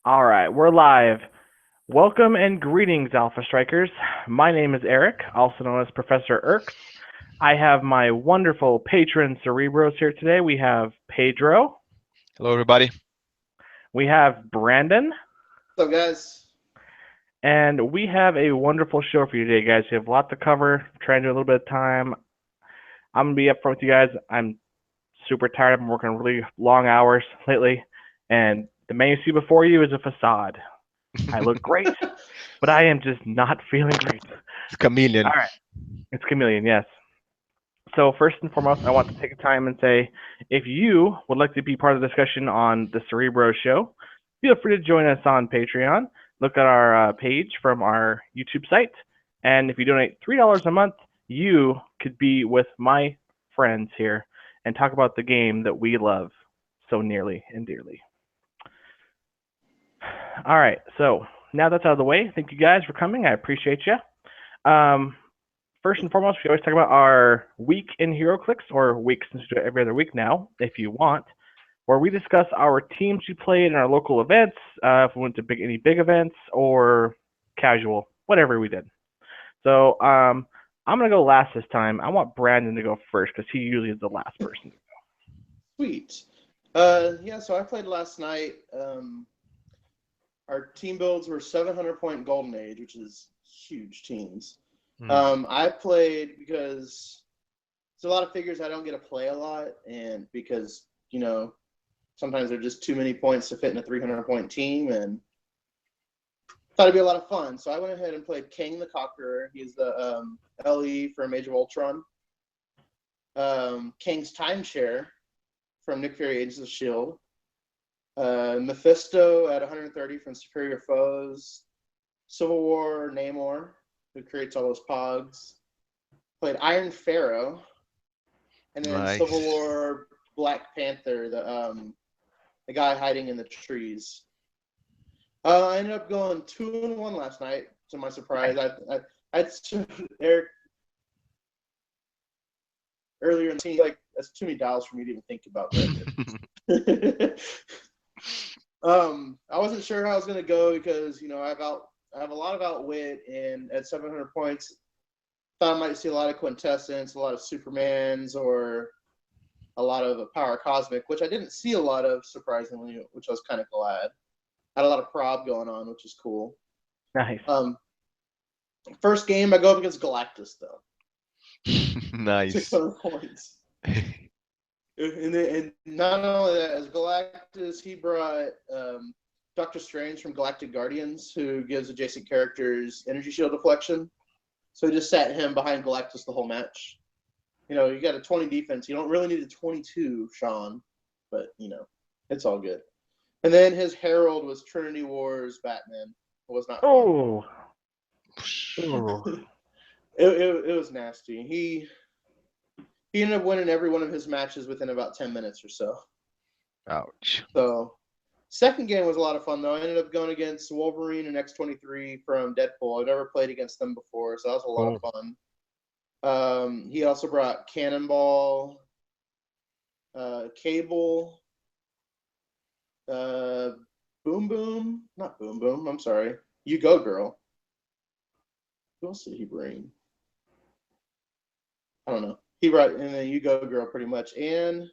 All right, we're live. Welcome and greetings, Alpha Strikers. My name is Eric, also known as Professor Erx. I have my wonderful patron Cerebros here today. We have Pedro. Hello, everybody. We have Brandon. What's up, guys? And we have a wonderful show for you today, guys. We have a lot to cover. Trying to do a little bit of time. I'm going to be upfront with you guys. I'm super tired. I've been working really long hours lately. And the man you see before you is a facade. I look great, but I am just not feeling great. It's Chameleon. All right. It's Chameleon, yes. So first and foremost, I want to take a time and say, if you would like to be part of the discussion on the Cerebros show, feel free to join us on Patreon. Look at our page from our YouTube site, and if you donate $3 a month, you could be with my friends here and talk about the game that we love so nearly and dearly. All right, so now that's out of the way, thank you guys for coming. I appreciate you. First and foremost, we always talk about our week in Heroclix, or week since we do it every other week now, if you want, where we discuss our teams we played in our local events, if we went to any big events, or casual, whatever we did. So I'm going to go last this time. I want Brandon to go first because he usually is the last person to go. Sweet. Yeah, so I played last night. Our team builds were 700-point Golden Age, which is huge teams. I played because there's a lot of figures I don't get to play a lot, and because, sometimes there are just too many points to fit in a 300-point team, and thought it'd be a lot of fun. So I went ahead and played King the Conqueror. He's the LE from Age of Ultron. King's Timeshare from Nick Fury Agents of S.H.I.E.L.D. Mephisto at 130 from Superior Foes. Civil War Namor, who creates all those pogs. Played Iron Pharaoh. And then Nice. Civil War Black Panther, the guy hiding in the trees. I ended up going 2-1 last night, to my surprise. I Eric earlier in the scene, that's too many dials for me to even think about that. I wasn't sure how I was going to go because, I have a lot of outwit, and at 700 points, thought I might see a lot of Quintessence, a lot of Supermans, or a lot of Power Cosmic, which I didn't see a lot of, surprisingly, which I was kind of glad. Had a lot of prob going on, which is cool. Nice. First game, I go up against Galactus, though. Nice. 600 points. And not only that, as Galactus, he brought Doctor Strange from Galactic Guardians, who gives adjacent characters energy shield deflection. So he just sat him behind Galactus the whole match. You got a 20 defense. You don't really need a 22, Sean, but, it's all good. And then his Herald was Trinity Wars Batman. It was not fun. Oh. It was nasty. He ended up winning every one of his matches within about 10 minutes or so. Ouch. So, second game was a lot of fun, though. I ended up going against Wolverine and X-23 from Deadpool. I've never played against them before, so that was a lot of fun. He also brought Cannonball, Cable, Boom Boom. Not Boom Boom, I'm sorry. You Go Girl. Who else did he bring? I don't know. He brought, and then You Go Girl pretty much. And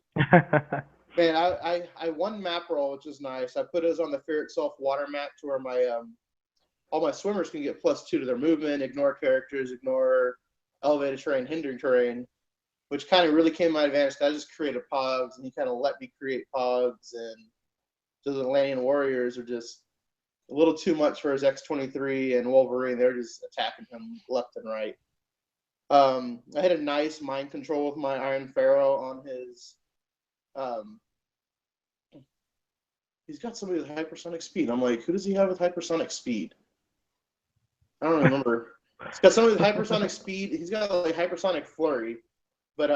man, I won map roll, which is nice. I put us on the Fear Itself water map to where my all my swimmers can get +2 to their movement, ignore characters, ignore elevated terrain, hindering terrain, which kind of really came to my advantage. I just created pogs, and he kind of let me create pogs, and the Atlantean Warriors are just a little too much for his X-23 and Wolverine. They're just attacking him left and right. I had a nice mind control with my Iron Pharaoh on his. He's got somebody with hypersonic speed. I'm like, who does he have with hypersonic speed? I don't remember. He's got somebody with hypersonic speed. He's got hypersonic flurry. But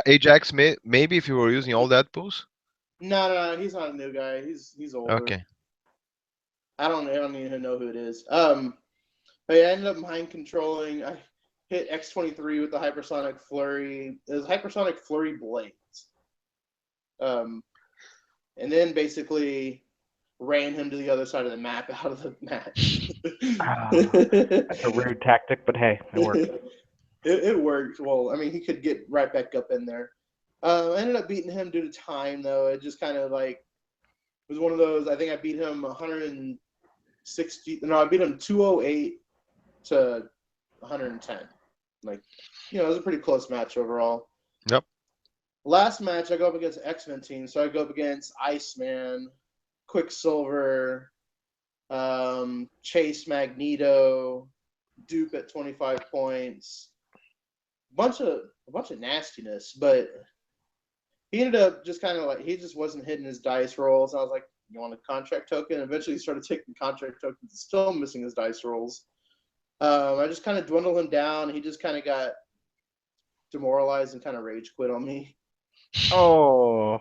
Ajax, maybe if you were using all that pools? No, he's not a new guy. He's older. Okay. I don't even know who it is. But yeah, I ended up mind controlling. I hit X-23 with the hypersonic flurry. It was hypersonic flurry blades. And then basically ran him to the other side of the map out of the match. That's a rude tactic, but hey, it worked. It worked. Well, I mean, he could get right back up in there. I ended up beating him due to time, though. It just kind of like was one of those. I think I beat him 160. No, I beat him 208 to 110. Like, it was a pretty close match overall. Yep. Last match, I go up against X-Men team, so I go up against Iceman, Quicksilver, Chase Magneto, Dupe at 25 points. A bunch of nastiness, but he ended up just kind of like he just wasn't hitting his dice rolls. I was like, "You want a contract token?" Eventually, he started taking contract tokens, still missing his dice rolls. I just kind of dwindled him down. He just kind of got demoralized and kind of rage quit on me. Oh,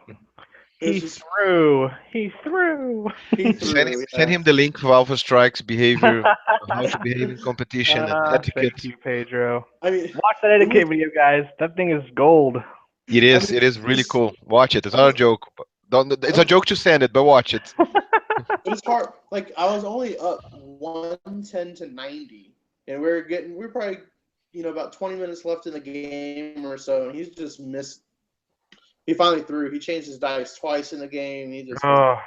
he just- threw. He threw. He threw. Send him the link of Alpha Strike's behavior, how to behave in competition and etiquette. Thank you, Pedro. I mean, Watch that etiquette video, guys. That thing is gold. It is. It is really cool. Watch it. It's not a joke. It's a joke to send it, but watch it. But it's hard. Like I was only up 110 to 90, and we're probably about 20 minutes left in the game or so, and he's just missed. He finally threw. He changed his dice twice in the game. He just. Oh,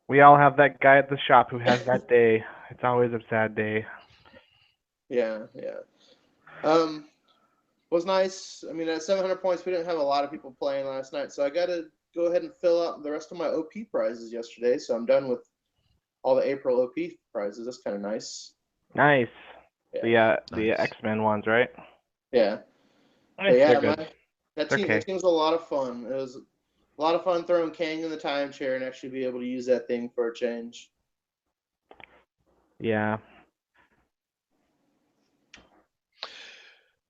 we all have that guy at the shop who has that day. It's always a sad day. Yeah. Was nice. I mean, at 700 points, we didn't have a lot of people playing last night, so I got to go ahead and fill out the rest of my OP prizes yesterday. So I'm done with all the April OP prizes. That's kind of nice. Nice. Yeah. The X-Men ones, right? Yeah. Nice, Yeah, they're good. that They're team okay. that team was a lot of fun. It was a lot of fun throwing Kang in the time chair and actually be able to use that thing for a change. Yeah.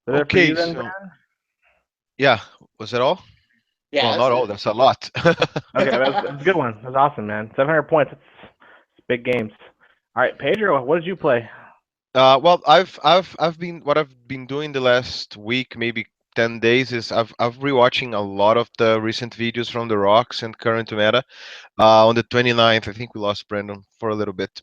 Is that for Okay, you then, so Brad? yeah, was that all? Yeah, Well, not all. That's a lot. Okay, that's a good one. That's awesome, man. 700 points. It's big games. All right, Pedro, what did you play? Well, I've been doing the last week, maybe 10 days, is I've rewatching a lot of the recent videos from the Rocks and current meta. On the 29th, I think we lost Brandon for a little bit.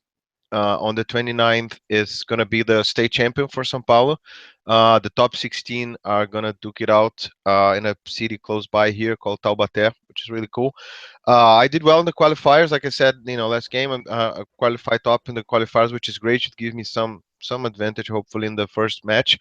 On the 29th is going to be the state champion for São Paulo. The top 16 are going to duke it out in a city close by here called Taubaté, which is really cool. I did well in the qualifiers. Like I said, last game, I qualified top in the qualifiers, which is great. Should give me some advantage, hopefully, in the first match.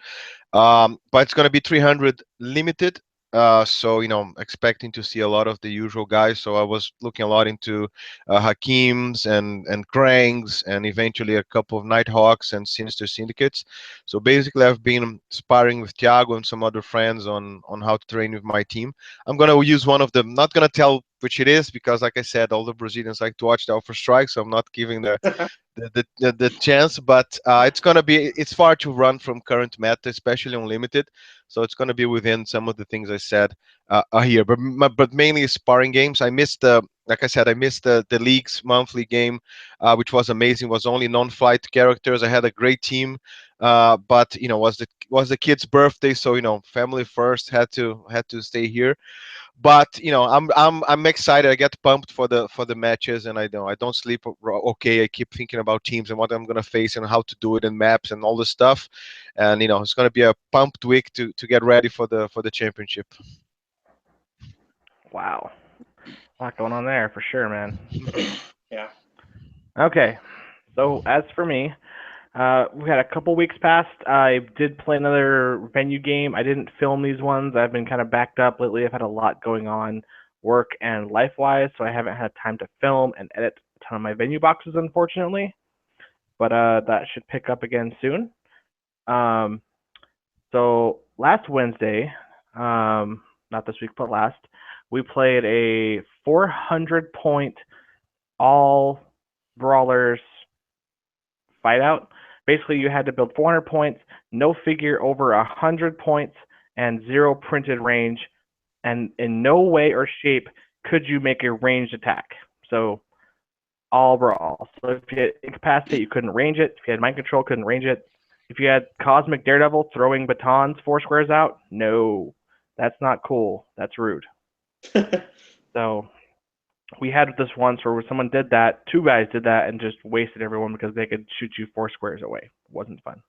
But it's going to be 300 limited. So expecting to see a lot of the usual guys. So I was looking a lot into Hakims and Krangs, and eventually a couple of Nighthawks and Sinister Syndicates. So basically, I've been sparring with Thiago and some other friends on how to train with my team. I'm gonna use one of them. Not gonna tell which it is because, like I said, all the Brazilians like to watch the Alpha Strike, so I'm not giving the chance. But it's far to run from current meta, especially on limited. So it's gonna be within some of the things I said here. But mainly sparring games. I missed like I said, I missed the league's monthly game, which was amazing. It was only non-flight characters. I had a great team, but was the kid's birthday, so family first had to stay here. But I'm excited. I get pumped for the matches, and I don't sleep okay. I keep thinking about teams and what I'm gonna face and how to do it and maps and all this stuff. And it's gonna be a pumped week to get ready for the championship. Wow. A lot going on there for sure, man. Yeah. Okay. So as for me, we had a couple weeks past. I did play another venue game. I didn't film these ones. I've been kind of backed up lately. I've had a lot going on, work and life-wise, so I haven't had time to film and edit a ton of my venue boxes, unfortunately. But that should pick up again soon. So last Wednesday, not this week, but last, we played a 400-point all brawlers fight out. Basically, you had to build 400 points, no figure over 100 points, and 0 printed range. And in no way or shape could you make a ranged attack. So all brawl. So if you had incapacitate, you couldn't range it. If you had mind control, couldn't range it. If you had Cosmic Daredevil throwing batons 4 squares out, no, that's not cool. That's rude. So we had this once where someone did that, two guys did that, and just wasted everyone because they could shoot you 4 squares away. It wasn't fun.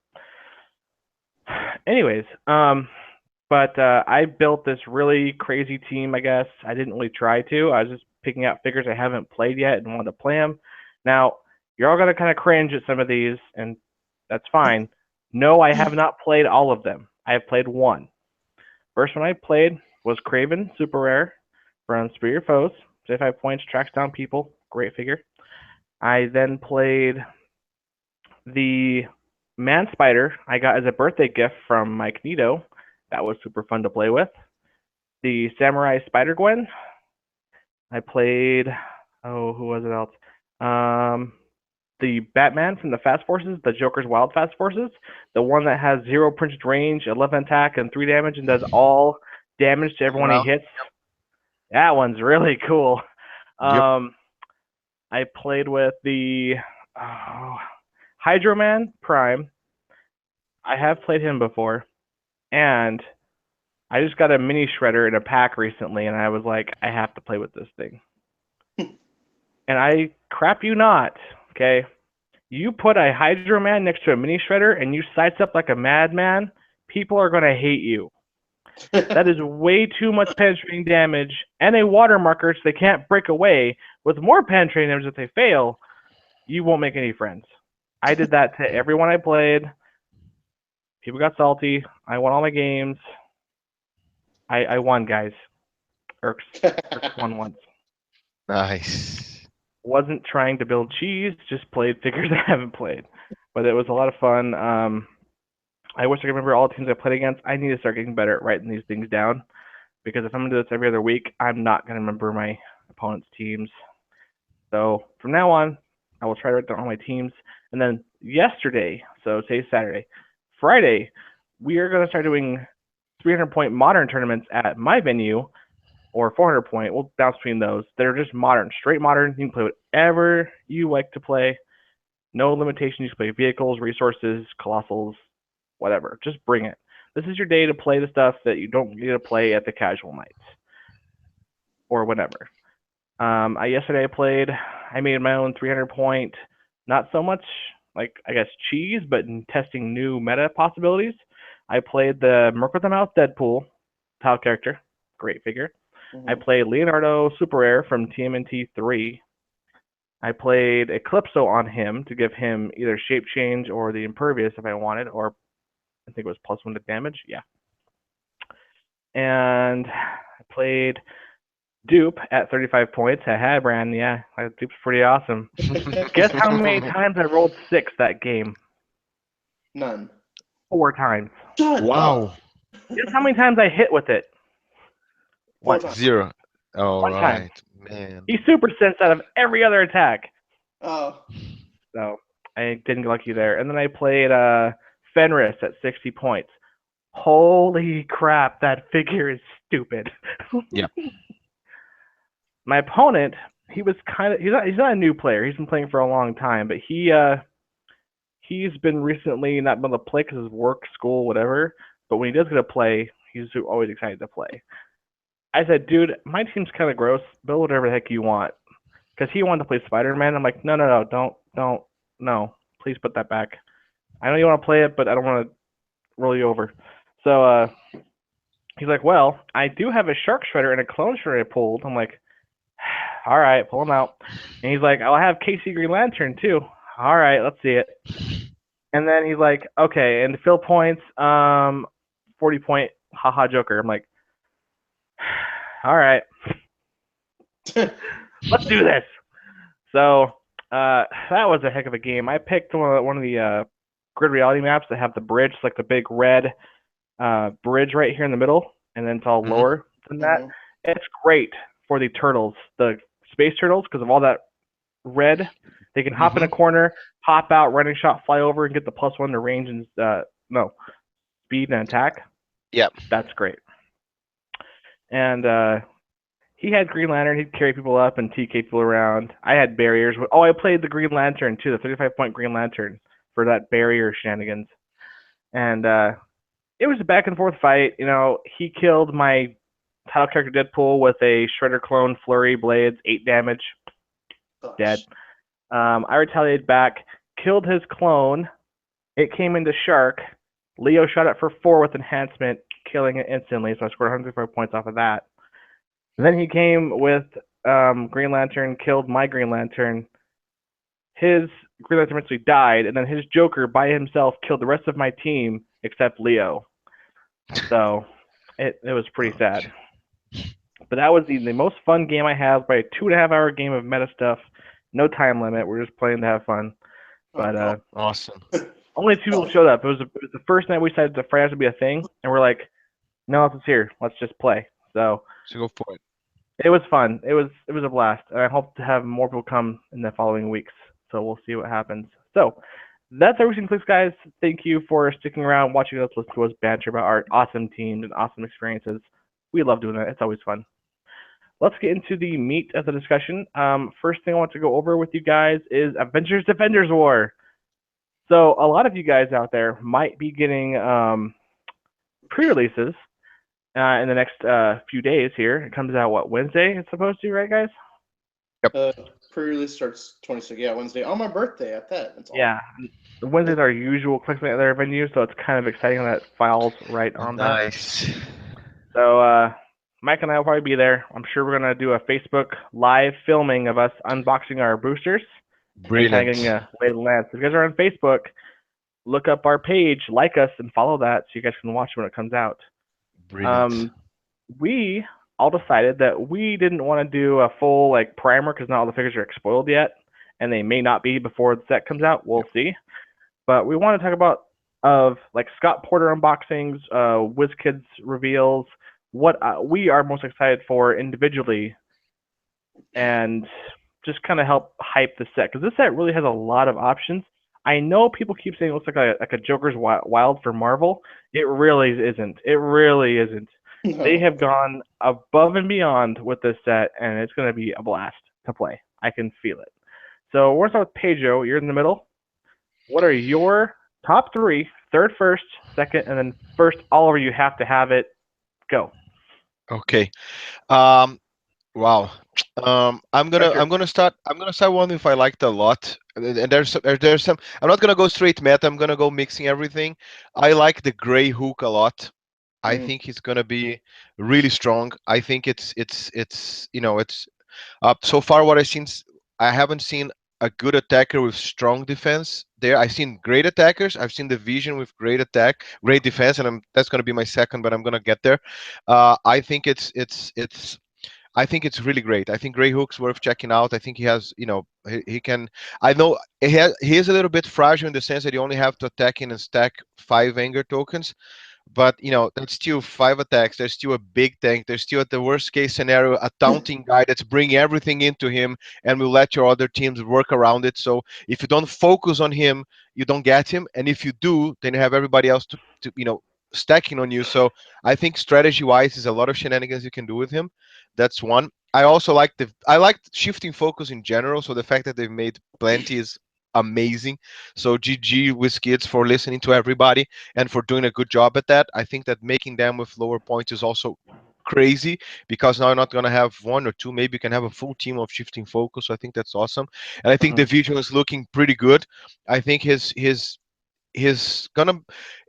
Anyways, but I built this really crazy team, I guess. I didn't really try to. I was just picking out figures I haven't played yet and wanted to play them. Now, you're all going to kind of cringe at some of these, and that's fine. No, I have not played all of them. I have played one. First one I played was Craven, super rare, from Spear Your Foes. 75 points, tracks down people. Great figure. I then played the Man Spider I got as a birthday gift from Mike Nito. That was super fun to play with. The Samurai Spider Gwen. I played, who was it else? The Batman from the Fast Forces, the Joker's Wild Fast Forces. The one that has 0 printed range, 11 attack, and 3 damage, and does all damage to everyone he hits. That one's really cool. Yep. I played with the Hydro Man Prime. I have played him before, and I just got a mini shredder in a pack recently, and I was like, I have to play with this thing. And I crap you not, okay? You put a Hydro Man next to a mini shredder, and you sights up like a madman, people are going to hate you. That is way too much penetrating damage, and a water marker so they can't break away. With more penetrating damage if they fail, you won't make any friends. I did that to everyone I played. People got salty. I won all my games. I won, guys. Erx won once. Nice. Wasn't trying to build cheese, just played figures I haven't played. But it was a lot of fun. I wish I could remember all the teams I played against. I need to start getting better at writing these things down, because if I'm going to do this every other week, I'm not going to remember my opponent's teams. So from now on, I will try to write down all my teams. And then yesterday, so today's Saturday, Friday, we are going to start doing 300-point modern tournaments at my venue, or 400-point. We'll bounce between those. They're just modern, straight modern. You can play whatever you like to play. No limitations. You can play vehicles, resources, colossals, whatever. Just bring it. This is your day to play the stuff that you don't get to play at the casual nights or whatever. Yesterday I made my own 300-point, not so much like, I guess, cheese, but in testing new meta possibilities. I played the Merc with the Mouth Deadpool tile character. Great figure. Mm-hmm. I played Leonardo Super Rare from TMNT 3. I played Eclipso on him to give him either Shape Change or the Impervious if I wanted, or I think it was +1 to damage. Yeah. And I played Dupe at 35 points. Brand. Yeah, Dupe's pretty awesome. Guess how many times I rolled 6 that game? None. 4 times. Wow. Guess how many times I hit with it? 4 times. 0. All One right, time. man. He super sensed out of every other attack. Oh. So I didn't get lucky there. And then I played Fenris at 60 points. Holy crap, that figure is stupid. Yeah. My opponent, he's not a new player. He's been playing for a long time, but he's been recently not been able to play because of work, school, whatever. But when he does get to play, he's always excited to play. I said, dude, my team's kind of gross. Build whatever the heck you want. Because he wanted to play Spider-Man. I'm like, no, don't. Please put that back. I know you want to play it, but I don't want to roll you over. So he's like, well, I do have a Shark Shredder and a Clone Shredder I pulled. I'm like, all right, pull them out. And he's like, I'll have Casey Green Lantern too. All right, let's see it. And then he's like, okay, and fill points, 40-point, haha Joker. I'm like, all right, let's do this. So that was a heck of a game. I picked one of the grid reality maps that have the bridge, like the big red bridge right here in the middle, and then it's all lower than that. It's great for the turtles, the space turtles, because of all that red. They can hop in a corner, hop out, running shot, fly over, and get the +1 to range and speed and attack. Yep. That's great. And he had Green Lantern. He'd carry people up and TK people around. I had barriers. Oh, I played the Green Lantern too, the 35-point Green Lantern for that barrier shenanigans. And it was a back and forth fight. You know, he killed my title character Deadpool with a Shredder clone, flurry, blades, 8 damage, dead. Gosh. I retaliated back, killed his clone. It came into Shark. Leo shot it for 4 with enhancement, killing it instantly, so I scored 105 points off of that. Then he came with Green Lantern, killed my Green Lantern. His Green Lantern eventually died, and then his Joker by himself killed the rest of my team except Leo. So it was pretty sad. But that was the most fun game I have, by a 2.5-hour game of meta stuff. No time limit. We're just playing to have fun. But Awesome. only 2 people showed up. It was the first night we decided the Friday to be a thing, and we're like, no, it's here. Let's just play. So go for it. it was fun. It was a blast. And I hope to have more people come in the following weeks. So we'll see what happens. So that's everything, Clicks, guys. Thank you for sticking around, watching us, listen to us banter about our awesome teams and awesome experiences. We love doing that. It's always fun. Let's get into the meat of the discussion. First thing I want to go over with you guys is Avengers Defenders War. So a lot of you guys out there might be getting pre-releases in the next few days here. It comes out, what, Wednesday it's supposed to, right, guys? Pre-release starts 26th. Yeah, Wednesday. On my birthday at that. That's all. Yeah. Wednesdays are our usual Clicks at their venue, so it's kind of exciting that files right on that. Nice. So Mike and I will probably be there. I'm sure we're going to do a Facebook live filming of us unboxing our boosters. Brilliant. Kind of getting a lay of the land. So if you guys are on Facebook, look up our page, like us, and follow that so you guys can watch when it comes out. Brilliant. We all decided that we didn't want to do a full primer because not all the figures are spoiled yet, and they may not be before the set comes out. We'll see. But we want to talk about Scott Porter unboxings, WizKids reveals, what we are most excited for individually, and just kind of help hype the set, because this set really has a lot of options. I know people keep saying it looks like a Joker's Wild for Marvel. It really isn't. It really isn't. No. They have gone above and beyond with this set, and it's going to be a blast to play. I can feel it. So we're going to start with Pedro. You're in the middle. What are your top 3, third, first, second, and then first all over? You have to have it. Go. Okay. Wow. I'm gonna start one if I liked a lot. And there's some. I'm not gonna go straight meta. I'm gonna go mixing everything. I like the Gray Hook a lot. I think he's gonna be really strong. I think it's so far what I've seen. I haven't seen a good attacker with strong defense. There, I've seen great attackers. I've seen the Vision with great attack, great defense, and that's gonna be my second, but I'm gonna get there. I think I think it's really great. I think Grey Hook's worth checking out. I think he has, he can. I know he is a little bit fragile in the sense that you only have to attack in and stack 5 anger tokens. But that's still 5 attacks. There's still a big tank. There's still, at the worst case scenario, a taunting guy that's bringing everything into him and will let your other teams work around it. So if you don't focus on him, you don't get him. And if you do, then you have everybody else to stacking on you. So I think strategy-wise, is a lot of shenanigans you can do with him. That's one. I also like shifting focus in general. So the fact that they've made plenty is amazing. So GG WizKids for listening to everybody and for doing a good job at that. I think that making them with lower points is also crazy, because now you're not going to have 1 or 2, maybe you can have a full team of shifting focus. So I think that's awesome. And I think the Vision is looking pretty good. I think he's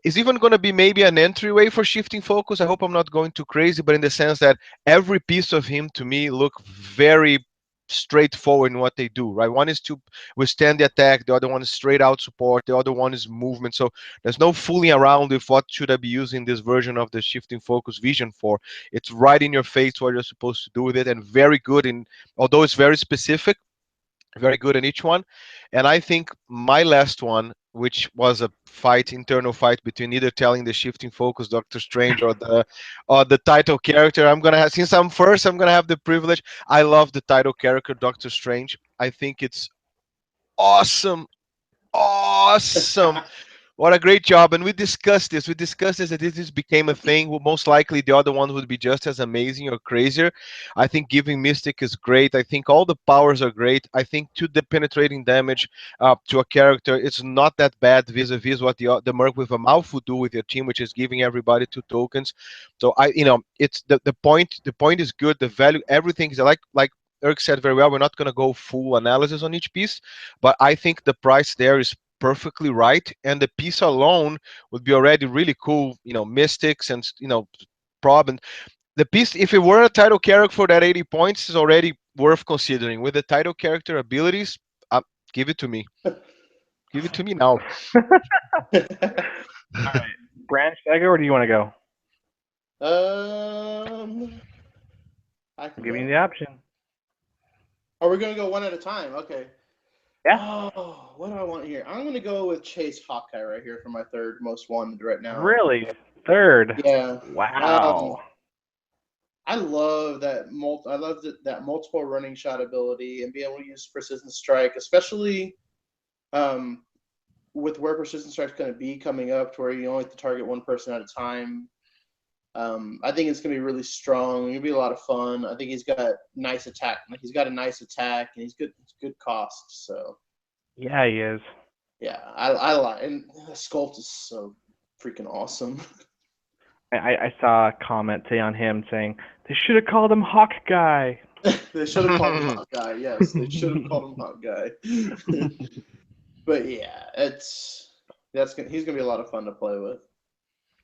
even gonna be maybe an entryway for shifting focus. I hope I'm not going too crazy, but in the sense that every piece of him to me look very straightforward in what they do, right? One is to withstand the attack, the other one is straight out support, the other one is movement. So there's no fooling around with what should I be using this version of the shifting focus Vision for. It's right in your face what you're supposed to do with it, and very good in, although it's very specific, very good in each one. And I think my last one, which was a internal fight between either telling the shifting focus Doctor Strange or the title character, I'm gonna have, since I'm first, I'm gonna have the privilege. I love the title character Doctor Strange. I think it's awesome What a great job. And we discussed this. We discussed this that this became a thing. Well, most likely the other one would be just as amazing or crazier. I think giving Mystic is great. I think all the powers are great. I think to the penetrating damage to a character, it's not that bad vis-a-vis what the Merc with a mouth would do with your team, which is giving everybody 2 tokens. So it's the point is good. The value, everything is like Erk said very well. We're not going to go full analysis on each piece, but I think the price there is perfectly right, and the piece alone would be already really cool. Mystics and prob, and the piece, if it were a title character for that 80 points, is already worth considering. With the title character abilities, give it to me. Give it to me now. All right. Brand, should I go or do you want to go? I I'm can giving you go. the option. Oh, we're gonna go one at a time. Okay. Yeah. Oh, what do I want here? I'm gonna go with Chase Hawkeye right here for my third most wanted right now. Really? Third? Yeah. Wow. I love that that multiple running shot ability and being able to use precision strike, especially with where precision strike's going to be coming up, to where you only have to target one person at a time. I think it's going to be really strong. It'll be a lot of fun. I think he's got nice attack. He's got a nice attack, and he's good. It's good cost. So Yeah, he is. yeah, I like. And the sculpt is so freaking awesome. I saw a comment say on him saying they should have called him Hawk Guy. They should have called him Hot Guy. Yes, they should have called him Hot Guy. But yeah, he's gonna be a lot of fun to play with.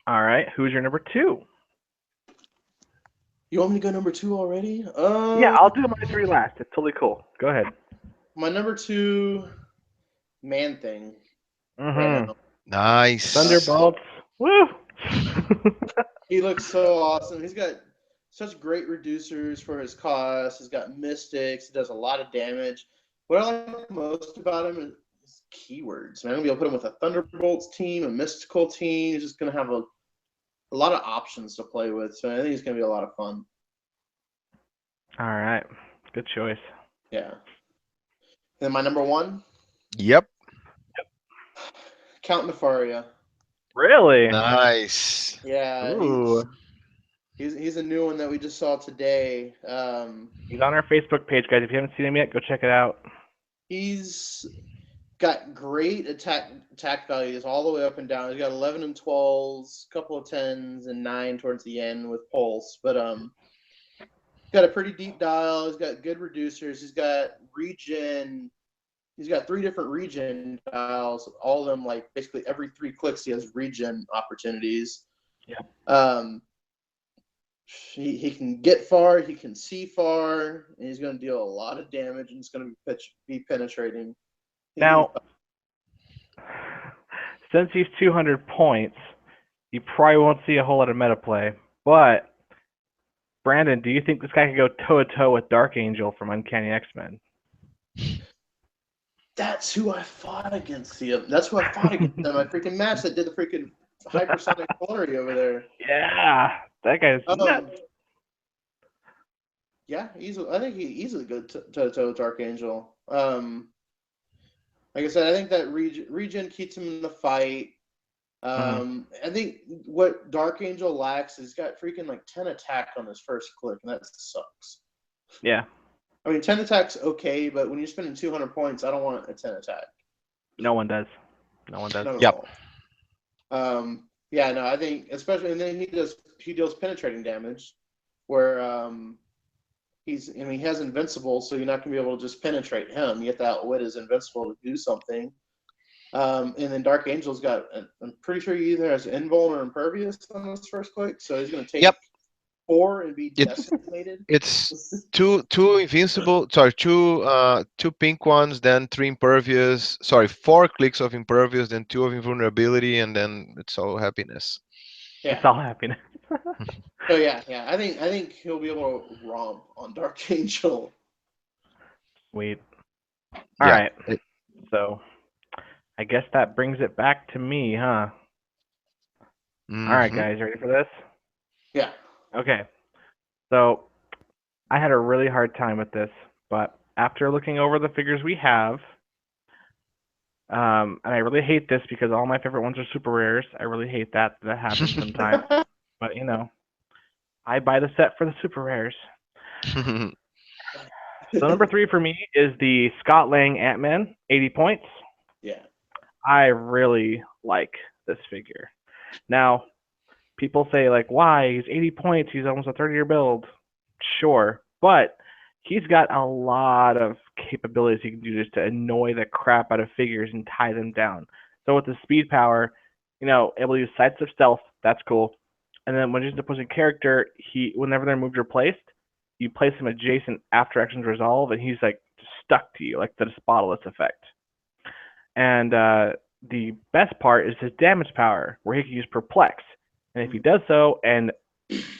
All right. Who's your number 2? You want me to go number 2 already? Yeah, I'll do my 3 last. It's totally cool. Go ahead. My number 2, Man Thing. Right Mm-hmm. now. Nice. Thunderbolts. Woo! He looks so awesome. He's got such great reducers for his cost. He's got mystics. He does a lot of damage. What I like most about him is keywords. Man, I'm gonna be able to put him with a Thunderbolts team, a mystical team. He's just gonna have a lot of options to play with. So I think it's gonna be a lot of fun. All right. Good choice. Yeah. And my number 1, Yep. Count Nefaria. Really? Nice. Yeah, Ooh. he's a new one that we just saw today. He's on our Facebook page, guys. If you haven't seen him yet, go check it out. He's got great attack values all the way up and down. He's got 11 and 12s, a couple of 10s, and 9 towards the end with pulse. But got a pretty deep dial. He's got good reducers. He's got regen. He's got 3 different regen dials. All of them, like basically every 3 clicks, he has regen opportunities. Yeah. He can get far. He can see far, and he's going to deal a lot of damage. And it's going to be penetrating. Now, since he's 200 points, you probably won't see a whole lot of meta play. But Brandon, do you think this guy could go toe-to-toe with Dark Angel from Uncanny X-Men? That's who I fought against. That's who I fought against in my freaking match that did the freaking hypersonic flurry over there. Yeah, that guy's nuts. Yeah, I think he easily goes toe-to-toe with Dark Angel. Like I said, I think that regen keeps him in the fight. I think what Dark Angel lacks is he's got freaking like 10 attack on his first click, and that sucks. Yeah. I mean, 10 attack's okay, but when you're spending 200 points, I don't want a 10 attack. No one does. No one does. Yep. Yeah, no, I think especially, and then he deals penetrating damage, where he has invincible, so you're not gonna be able to just penetrate him. You have to outwit his invincible to do something. And then Dark Angel's got, I'm pretty sure he either has invuln or impervious on his first click, so he's gonna take 4 and be decimated. It's two invincible. Sorry, two pink ones, then 3 impervious. Sorry, 4 clicks of impervious, then 2 of invulnerability, and then it's all happiness. Yeah. It's all happiness. So yeah. I think he'll be able to romp on Dark Angel. Sweet. All right. So I guess that brings it back to me, huh? Mm-hmm. All right, guys, ready for this? Yeah. Okay. So I had a really hard time with this, but after looking over the figures we have, And I really hate this because all my favorite ones are super rares. I really hate that happens sometimes. But I buy the set for the super rares. So number 3 for me is the Scott Lang Ant-Man, 80 points. Yeah. I really like this figure. Now, people say like, why? He's 80 points. He's almost a 30-year build. Sure, but he's got a lot of capabilities he can do just to annoy the crap out of figures and tie them down. So with the speed power, able to use sidestep stealth. That's cool. And then when he's an opposing character, whenever their moves are placed, you place him adjacent after actions resolve, and he's like stuck to you, like the Spotless effect. And the best part is his damage power, where he can use Perplex. And if he does so and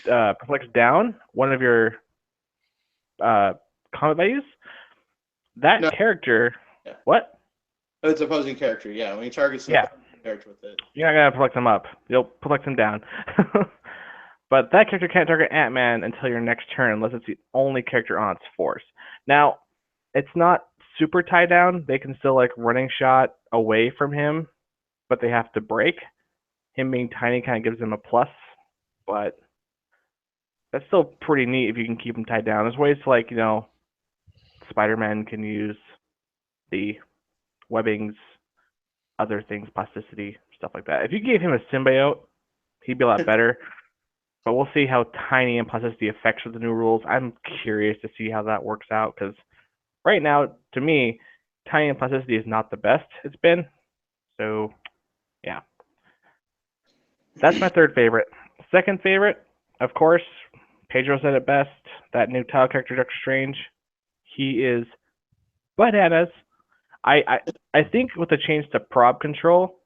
Perplex down one of your combat values, that character. Yeah. What? It's opposing character, yeah. When he targets an character with it. You're not going to Perplex him up. You'll Perplex him down. But that character can't target Ant-Man until your next turn unless it's the only character on its force. Now, it's not super tie down. They can still running shot away from him, but they have to break. Him being tiny kind of gives them a plus, but that's still pretty neat if you can keep him tied down. There's ways to Spider-Man can use the webbings, other things, plasticity, stuff like that. If you gave him a symbiote, he'd be a lot better. But we'll see how tiny and plasticity affects with the new rules. I'm curious to see how that works out because right now, to me, tiny and plasticity is not the best it's been. So, yeah. That's my third favorite. Second favorite, of course, Pedro said it best. That new title character, Doctor Strange. He is bananas. I think with the change to prob control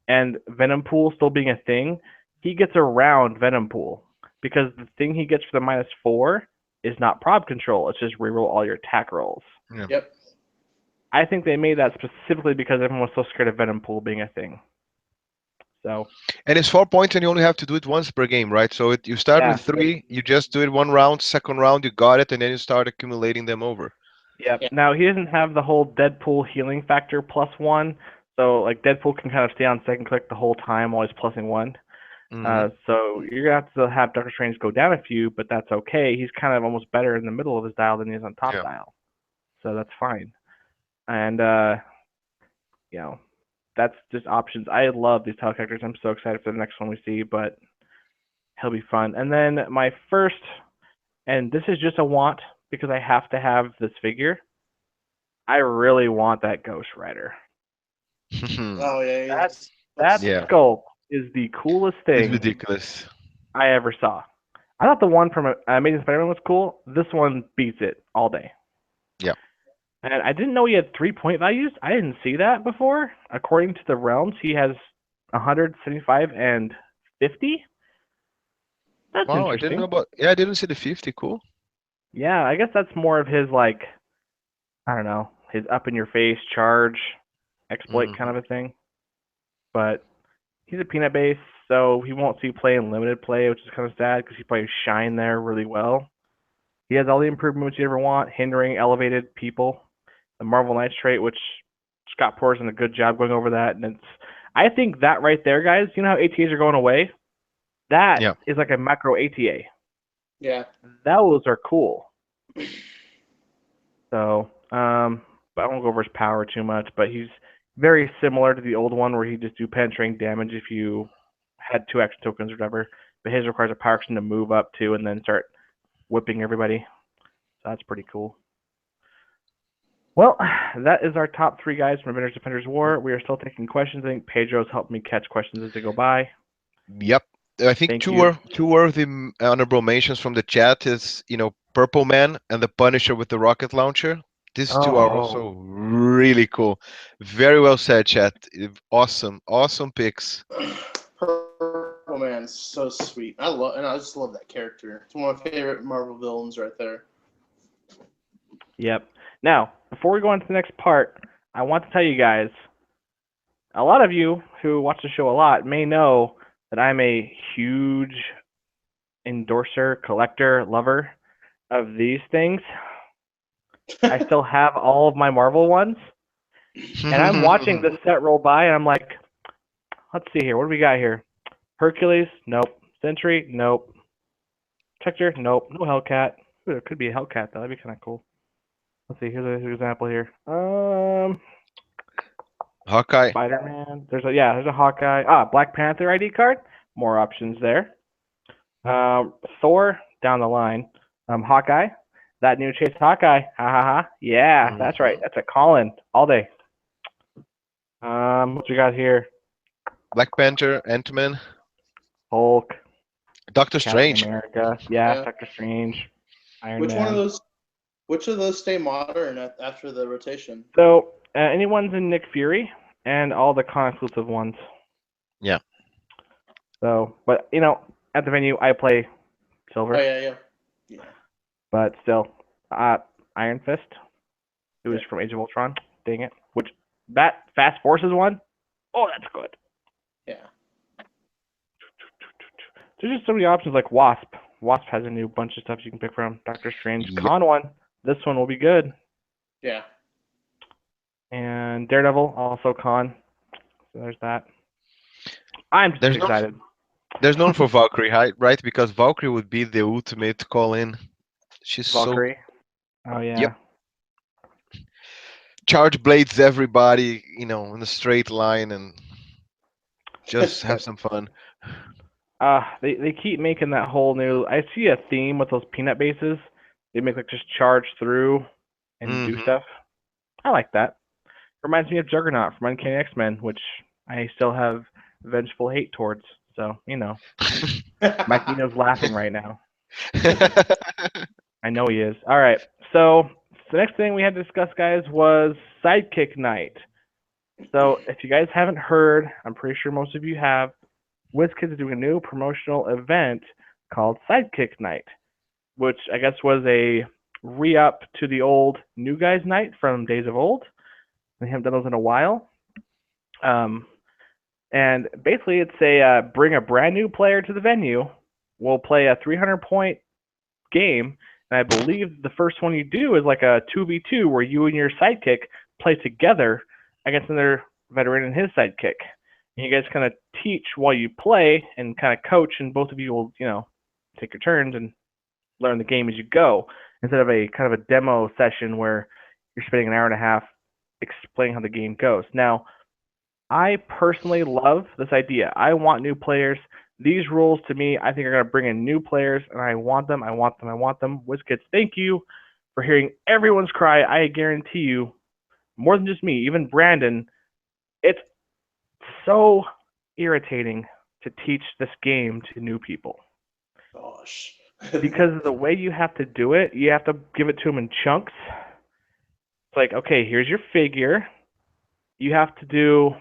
and Venom Pool still being a thing, he gets around Venom Pool because the thing he gets for the -4 is not prob control. It's just reroll all your attack rolls. Yeah. Yep. I think they made that specifically because everyone was so scared of Venom Pool being a thing. So. And it's 4 points, and you only have to do it once per game, right? So you start with 3, you just do it one round, second round you got it, and then you start accumulating them over. Yep. Yeah. Now he doesn't have the whole Deadpool healing factor +1, so Deadpool can kind of stay on second click the whole time while he's +1. So you're gonna have to have Doctor Strange go down a few, but that's okay. He's kind of almost better in the middle of his dial than he is on top dial, so that's fine. And that's just options. I love these title characters. I'm so excited for the next one we see, but he'll be fun. And then my first, and this is just a want because I have to have this figure. I really want that Ghost Rider. Oh yeah. That sculpt is the coolest thing. It's ridiculous. I ever saw. I thought the one from Amazing Spider-Man was cool. This one beats it all day. Yeah. And I didn't know he had 3-point values. I didn't see that before. According to the realms, he has 175 and 50. That's wow, interesting. I didn't know about. Yeah, I didn't see the 50. Cool. Yeah, I guess that's more of his I don't know, his up in your face charge exploit kind of a thing. But he's a peanut base, so he won't see play in limited play, which is kind of sad because he probably shine there really well. He has all the improvements you ever want, hindering elevated people. The Marvel Knights trait, which Scott Porter's done a good job going over that, and I think that right there, guys. You know how ATAs are going away? That is like a macro ATA. Yeah. Those are cool. So, but I won't go over his power too much, but he's very similar to the old one where he just do penetrating damage if you had 2 action tokens or whatever. But his requires a power action to move up too and then start whipping everybody. So that's pretty cool. Well, that is our top 3 guys from Avengers Defenders War. We are still taking questions. I think Pedro's helped me catch questions as they go by. Yep. I think two were the honorable mentions from the chat is, Purple Man and the Punisher with the rocket launcher. These 2 are also really cool. Very well said, chat. Awesome picks. Purple Man, so sweet. I just love that character. It's one of my favorite Marvel villains right there. Yep. Now, before we go on to the next part, I want to tell you guys, a lot of you who watch the show a lot may know that I'm a huge endorser, collector, lover of these things. I still have all of my Marvel ones, And I'm watching this set roll by, and I'm like, let's see here. What do we got here? Hercules? Nope. Sentry? Nope. Protector? Nope. No Hellcat. Ooh, there could be a Hellcat, though. That'd be kind of cool. Let's see. Here's an example here. Hawkeye. Spider-Man. There's a Hawkeye. Ah, Black Panther ID card. More options there. Thor down the line. Hawkeye. That new Chase Hawkeye. Ha ha ha. Yeah, that's right. That's a call-in all day. What we got here? Black Panther, Ant-Man, Hulk. Doctor Captain Strange. America. Yeah, Yeah. Doctor Strange. Iron Which Man. one of those? Which of those stay modern after the rotation? So anyone's in Nick Fury and all the con exclusive ones. Yeah. So, but at the venue I play silver. Oh yeah. But still, Iron Fist. It was from Age of Ultron. Dang it. Which that Fast Forces one? Oh, that's good. Yeah. There's just so many options like Wasp. Wasp has a new bunch of stuff you can pick from. Doctor Strange. Yep. Con one. This one will be good. Yeah. And Daredevil, also con. So there's that. I'm just excited. There's none for Valkyrie, right? Because Valkyrie would be the ultimate call-in. She's Valkyrie. Oh, yeah. Yep. Charge blades everybody, in a straight line and just have some fun. They keep making that whole new. I see a theme with those peanut bases. They make just charge through and do stuff. I like that. Reminds me of Juggernaut from Uncanny X-Men, which I still have vengeful hate towards. So Magneeto's laughing right now. I know he is. All right. So the next thing we had to discuss, guys, was Sidekick Night. So if you guys haven't heard, I'm pretty sure most of you have, WizKids is doing a new promotional event called Sidekick Night, which I guess was a re-up to the old New Guys Night from days of old. They haven't done those in a while. And basically it's a bring a brand new player to the venue. We'll play a 300-point game, and I believe the first one you do is like a 2v2 where you and your sidekick play together against another veteran and his sidekick. And you guys kind of teach while you play and kind of coach, and both of you will, take your turns and learn the game as you go, instead of a kind of a demo session where you're spending an hour and a half explaining how the game goes. Now, I personally love this idea. I want new players. These rules, to me, I think are going to bring in new players, and I want them. WizKids, thank you for hearing everyone's cry. I guarantee you, more than just me, even Brandon, it's so irritating to teach this game to new people. Gosh. Because of the way you have to do it, you have to give it to them in chunks. It's like, okay, here's your figure. You have to do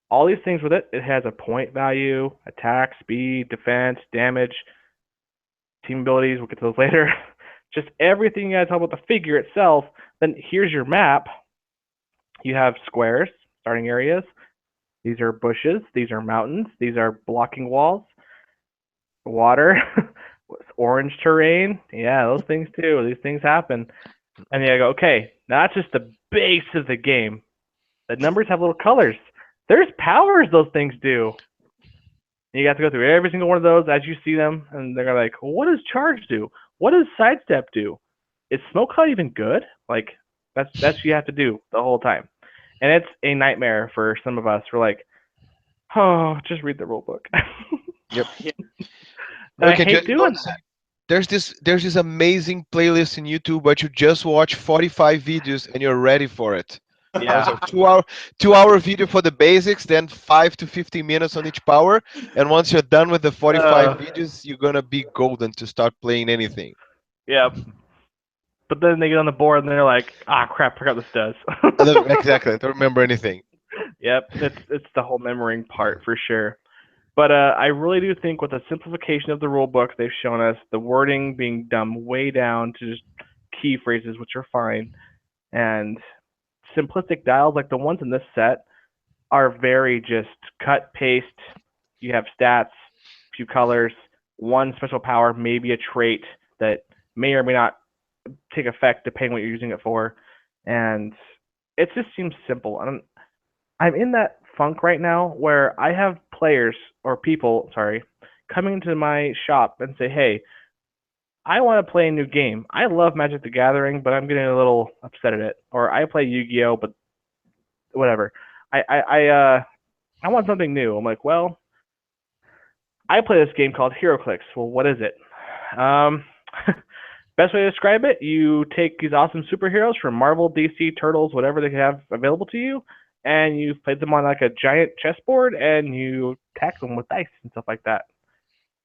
all these things with it. It has a point value, attack, speed, defense, damage, team abilities. We'll get to those later. Just everything you guys talk about the figure itself. Then here's your map. You have squares, starting areas. These are bushes. These are mountains. These are blocking walls. Water. Orange terrain. Yeah, those things too. These things happen. And you go, okay, now that's just the base of the game. The numbers have little colors. There's powers those things do. And you have to go through every single one of those as you see them, and they're like, well, what does charge do? What does sidestep do? Is smoke cloud even good? Like, that's what you have to do the whole time. And it's a nightmare for some of us. We're like, oh, just read the rule book. Yep. I hate doing that. There's this amazing playlist in YouTube, but you just watch 45 videos and you're ready for it. Yeah. So 2-hour video for the basics, then 5 to 15 minutes on each power, and once you're done with the 45 videos, you're gonna be golden to start playing anything. Yep. But then they get on the board and they're like, ah, crap, I forgot this does. Exactly. I don't remember anything. Yep. It's the whole memorying part for sure. But I really do think with the simplification of the rule book they've shown us, the wording being dumbed way down to just key phrases, which are fine, and simplistic dials like the ones in this set are very just cut, paste. You have stats, few colors, one special power, maybe a trait that may or may not take effect depending on what you're using it for. And it just seems simple. And I'm in that funk right now where I have players or people, sorry, coming into my shop and say, "Hey, I want to play a new game. I love Magic the Gathering, but I'm getting a little upset at it." Or I play Yu-Gi-Oh, but whatever. I want something new. I'm like, well, I play this game called Heroclix. Well, what is it? Um, Best way to describe it: you take these awesome superheroes from Marvel, DC, Turtles, whatever they have available to you, and you play them on like a giant chessboard, and you attack them with dice and stuff like that.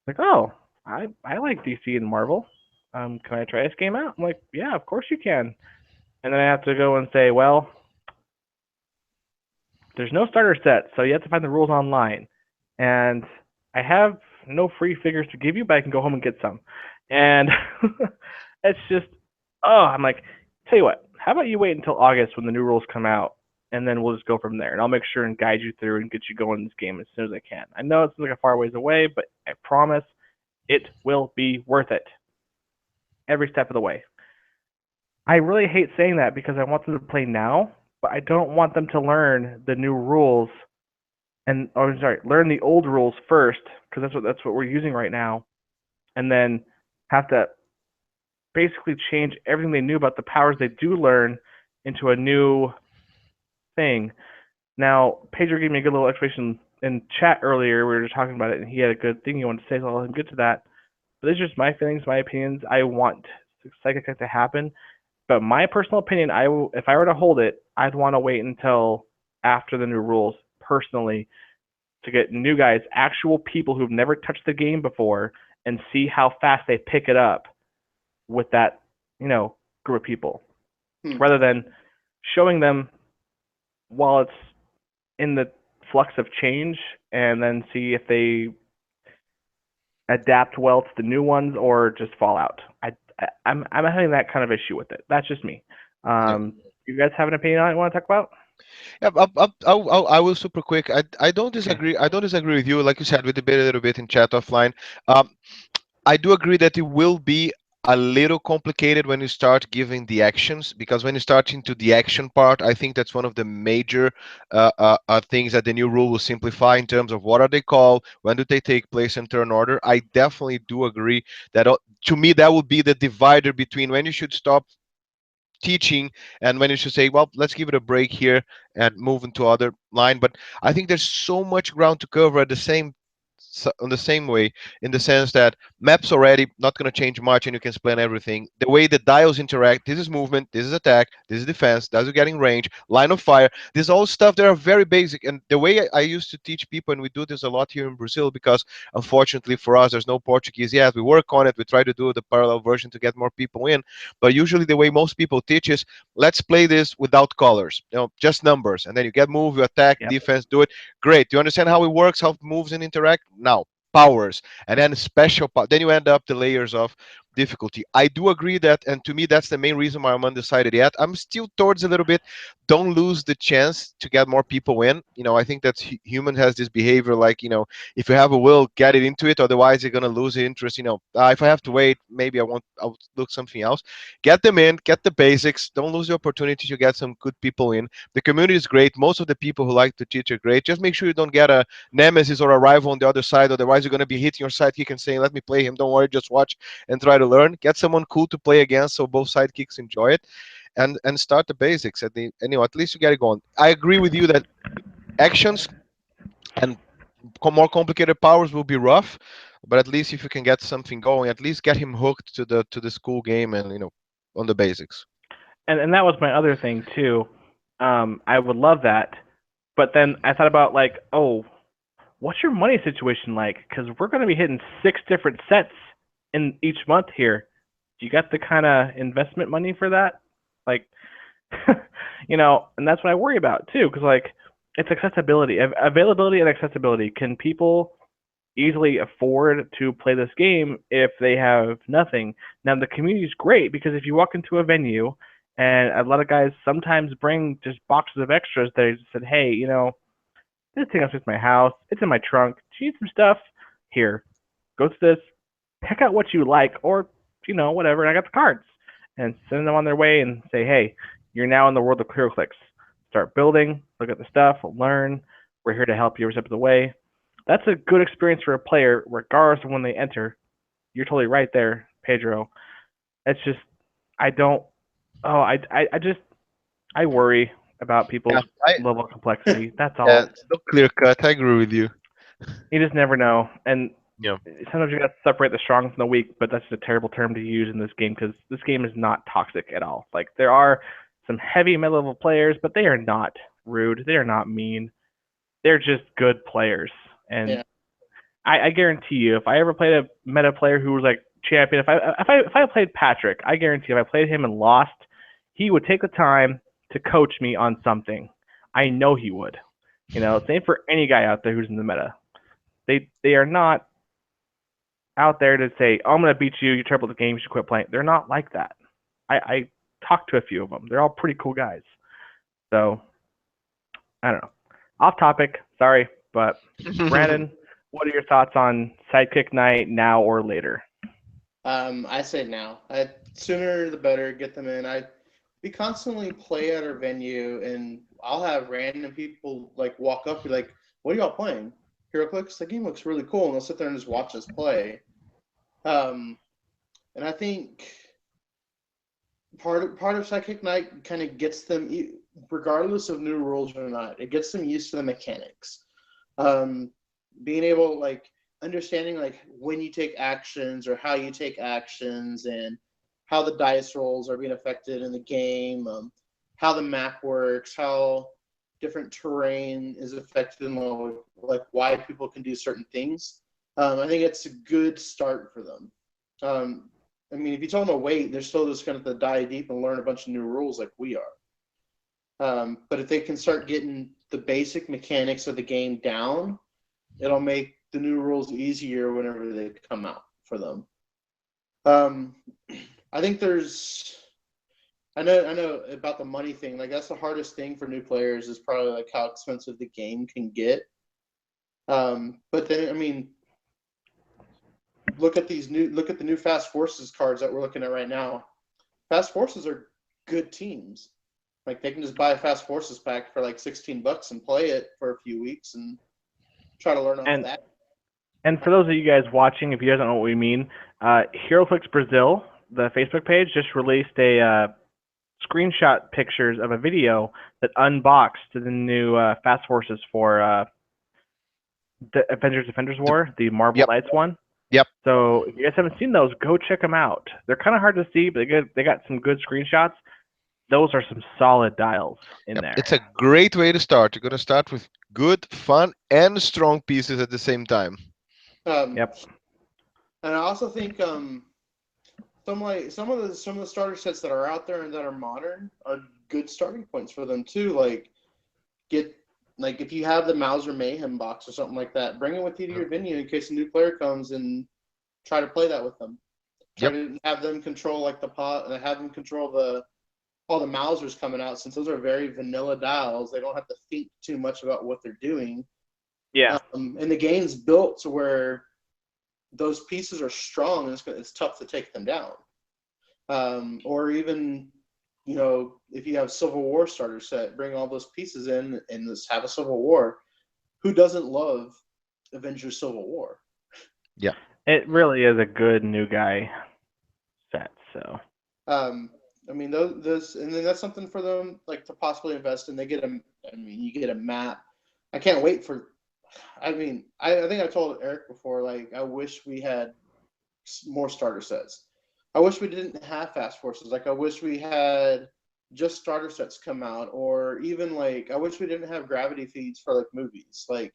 Like, oh, I like DC and Marvel. Can I try this game out? I'm like, yeah, of course you can. And then I have to go and say, well, there's no starter set, so you have to find the rules online. And I have no free figures to give you, but I can go home and get some. And it's just, oh, I'm like, tell you what, how about you wait until August when the new rules come out, and then we'll just go from there. And I'll make sure and guide you through and get you going in this game as soon as I can. I know it's like a far ways away, but I promise it will be worth it every step of the way. I really hate saying that because I want them to play now, but I don't want them to learn the new rules and or sorry, learn the old rules first because that's what we're using right now, and then have to basically change everything they knew about the powers they do learn into a new thing. Now, Pedro gave me a good little explanation in chat earlier. We were just talking about it, and he had a good thing he wanted to say, so I'll let him get to that. But these are just my feelings, my opinions. I want Sidekick to happen, but my personal opinion, if I were to hold it, I'd want to wait until after the new rules, personally, to get new guys, actual people who've never touched the game before, and see how fast they pick it up with that, group of people, rather than showing them while it's in the flux of change, and then see if they adapt well to the new ones or just fall out. I'm having that kind of issue with it. That's just me. You guys have an opinion on it you want to talk about? Yeah, I will super quick. I don't disagree. I don't disagree with you. Like you said, we debated a little bit in chat offline. I do agree that it will be a little complicated when you start giving the actions, because when you start into the action part, I think that's one of the major things that the new rule will simplify in terms of what are they called, when do they take place, and turn order. I definitely do agree that to me that would be the divider between when you should stop teaching and when you should say, well, let's give it a break here and move into other line. But I think there's so much ground to cover at the same on the same way, in the sense that maps already not going to change much and you can explain everything. The way the dials interact, this is movement, this is attack, this is defense, that's getting range, line of fire. This is all stuff that are very basic. And the way I used to teach people, and we do this a lot here in Brazil, because unfortunately for us there's no Portuguese yet. We work on it, we try to do the parallel version to get more people in, but usually the way most people teach is, let's play this without colors, just numbers, and then you get move, you attack, Yep. defense, do it. Great. Do you understand how it works, how it moves and interact? Now, powers, and then special then you end up the layers of difficulty. I do agree that, and to me that's the main reason why I'm undecided yet. I'm still towards a little bit, don't lose the chance to get more people in. I think that human has this behavior, like, if you have a will, get it into it, otherwise you're going to lose the interest. If I have to wait, maybe I'll look something else. Get them in, get the basics, don't lose the opportunity to get some good people in. The community is great, most of the people who like to teach are great. Just make sure you don't get a nemesis or a rival on the other side, otherwise you're going to be hitting your sidekick and saying, let me play him, don't worry, just watch and try to learn. Get someone cool to play against so both sidekicks enjoy it, and start the basics at least you get it going. I agree with you that actions and more complicated powers will be rough, but at least if you can get something going, at least get him hooked to the school game, and on the basics. And that was my other thing too. I would love that, but then I thought about like, oh, what's your money situation like? Because we're going to be hitting 6 different sets in each month here. Do you got the kind of investment money for that? Like, and that's what I worry about too. Because like, it's accessibility, availability, and accessibility. Can people easily afford to play this game if they have nothing? Now the community is great because if you walk into a venue, and a lot of guys sometimes bring just boxes of extras. They just said, hey, this thing is just my house. It's in my trunk. Do you need some stuff? Here, go to this. Pick out what you like, or whatever. And I got the cards, and send them on their way, and say, hey, you're now in the world of Heroclix. start building, look at the stuff, learn. We're here to help you every step of the way. That's a good experience for a player, regardless of when they enter. You're totally right there, Pedro. It's just I don't. Oh, I just I worry about Yeah, people's level of complexity. That's yeah, all. it's no clear cut. I agree with you. You just never know, and Yeah. sometimes you got to separate the strong from the weak. But that's a terrible term to use in this game because this game is not toxic at all. Like there are some heavy mid-level players, but they are not rude. They are not mean. They're just good players, and Yeah. I guarantee you, if I ever played a meta player who was like champion, if I played Patrick, I guarantee if I played him and lost, he would take the time to coach me on something. I know he would. Same for any guy out there who's in the meta. They are not out there to say, oh, I'm gonna beat you. You're terrible at the game. You should quit playing. They're not like that. I talked to a few of them. They're all pretty cool guys. So I don't know. Off topic. Sorry, but Brandon, what are your thoughts on Sidekick Night now or later? I say now. Sooner the better. Get them in. We constantly play at our venue, and I'll have random people like walk up, be like, "What are y'all playing? Heroclix? The game looks really cool," and they'll sit there and just watch us play. And I think part of Sidekick Night kind of gets them, regardless of new rules or not, it gets them used to the mechanics. Being able like understanding like when you take actions or how you take actions and how the dice rolls are being affected in the game, how the map works, how different terrain is affected, and like why people can do certain things. I think it's a good start for them. I mean, if you tell them to wait, they're still just going to dive deep and learn a bunch of new rules like we are. But if they can start getting the basic mechanics of the game down, it'll make the new rules easier whenever they come out for them. I think I know about the money thing. Like that's the hardest thing for new players is probably like how expensive the game can get. But then I mean, look at the new Fast Forces cards that we're looking at right now. Fast Forces are good teams. Like they can just buy a Fast Forces pack for like $16 and play it for a few weeks and try to learn off that. And for those of you guys watching, if you guys don't know what we mean, Heroclix Brazil, the Facebook page, just released a screenshot pictures of a video that unboxed the new Fast Forces for the Avengers Defenders War, the Marvel Knights one. Yep. So if you guys haven't seen those, go check them out. They're kind of hard to see, but they got some good screenshots. Those are some solid dials in there. It's a great way to start. You're going to start with good, fun, and strong pieces at the same time. Yep. And I also think some of the starter sets that are out there and that are modern are good starting points for them too. Like if you have the Mauser Mayhem box or something like that, bring it with you to your venue in case a new player comes and try to play that with them. Try to have them control like the pot and have them control all the Mausers coming out, since those are very vanilla dials. They don't have to think too much about what they're doing. Yeah. And the game's built to where those pieces are strong and it's tough to take them down. Or even, if you have Civil War starter set, bring all those pieces in and just have a Civil War. Who doesn't love Avengers Civil War? Yeah. It really is a good new guy set. So. I mean, those, and then that's something for them like to possibly invest in. You get a map. I can't wait for. I mean, I think I told Eric before. Like, I wish we had more starter sets. I wish we didn't have Fast Forces. Like, I wish we had just starter sets come out, or even like I wish we didn't have gravity feeds for like movies. Like,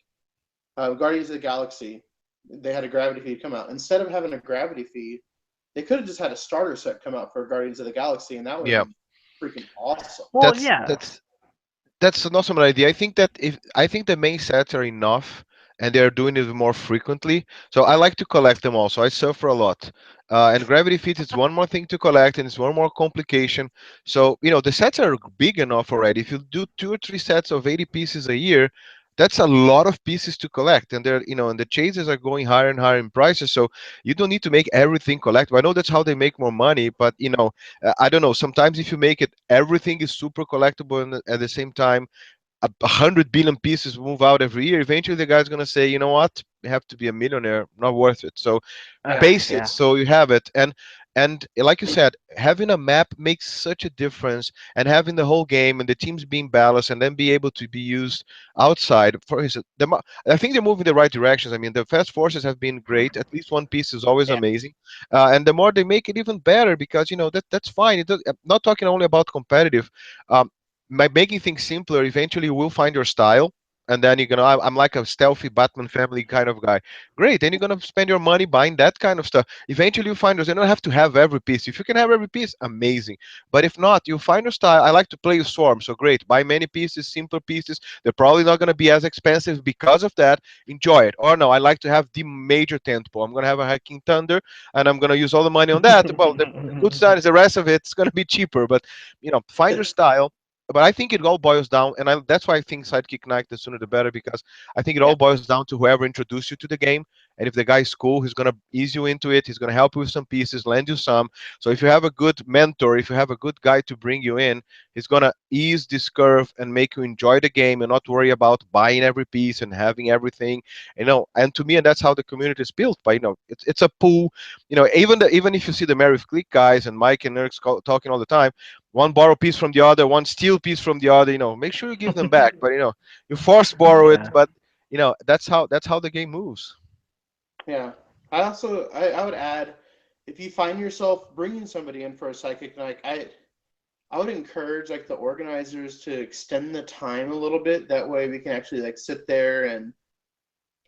Guardians of the Galaxy, they had a gravity feed come out. Instead of having a gravity feed, they could have just had a starter set come out for Guardians of the Galaxy, and that would have been freaking awesome. Well, That's an awesome idea. I think the main sets are enough, and they're doing it more frequently. So I like to collect them also. I suffer a lot, and gravity feeds is one more thing to collect, and it's one more complication. So the sets are big enough already. If you do 2 or 3 sets of 80 pieces a year, that's a lot of pieces to collect, and they're, and the chases are going higher and higher in prices. So you don't need to make everything collectible. I know that's how they make more money, but I don't know. Sometimes if you make it, everything is super collectible, and at the same time, 100 billion pieces move out every year. Eventually, the guy's gonna say, you know what, you have to be a millionaire, not worth it. So pace it Yeah. so you have it. And like you said, having a map makes such a difference, and having the whole game and the teams being balanced and then be able to be used outside. For instance, I think they're moving the right directions. I mean, the fast forces have been great. At least one piece is always Yeah. amazing, and the more they make it, even better, because that's fine. I'm not talking only about competitive. um, by making things simpler, eventually you will find your style, and then you're gonna. I'm like a stealthy Batman family kind of guy. Great, then you're gonna spend your money buying that kind of stuff. Eventually, you find yours. You don't have to have every piece. If you can have every piece, amazing. But if not, you find your style. I like to play with Swarm, so great. Buy many pieces, simpler pieces. They're probably not gonna be as expensive because of that. Enjoy it. Or no, I like to have the major tentpole. I'm gonna have a Hacking Thunder, and I'm gonna use all the money on that. Well, the good side is the rest of it's gonna be cheaper. But find your style. But I think it all boils down, and that's why I think Sidekick Knight, the sooner the better, because I think it Yeah. all boils down to whoever introduced you to the game. And if the guy is cool, he's gonna ease you into it. He's gonna help you with some pieces, lend you some. So if you have a good mentor, if you have a good guy to bring you in, he's gonna ease this curve and make you enjoy the game and not worry about buying every piece and having everything. And to me, and that's how the community is built. But it's a pool. Even if you see the Mary Click guys and Mike and Erx talking all the time, one borrow piece from the other, one steal piece from the other. Make sure you give them back. But you force borrow it. Yeah. But that's how the game moves. Yeah. I would add, if you find yourself bringing somebody in for a psychic night, I would encourage like the organizers to extend the time a little bit. That way we can actually like sit there and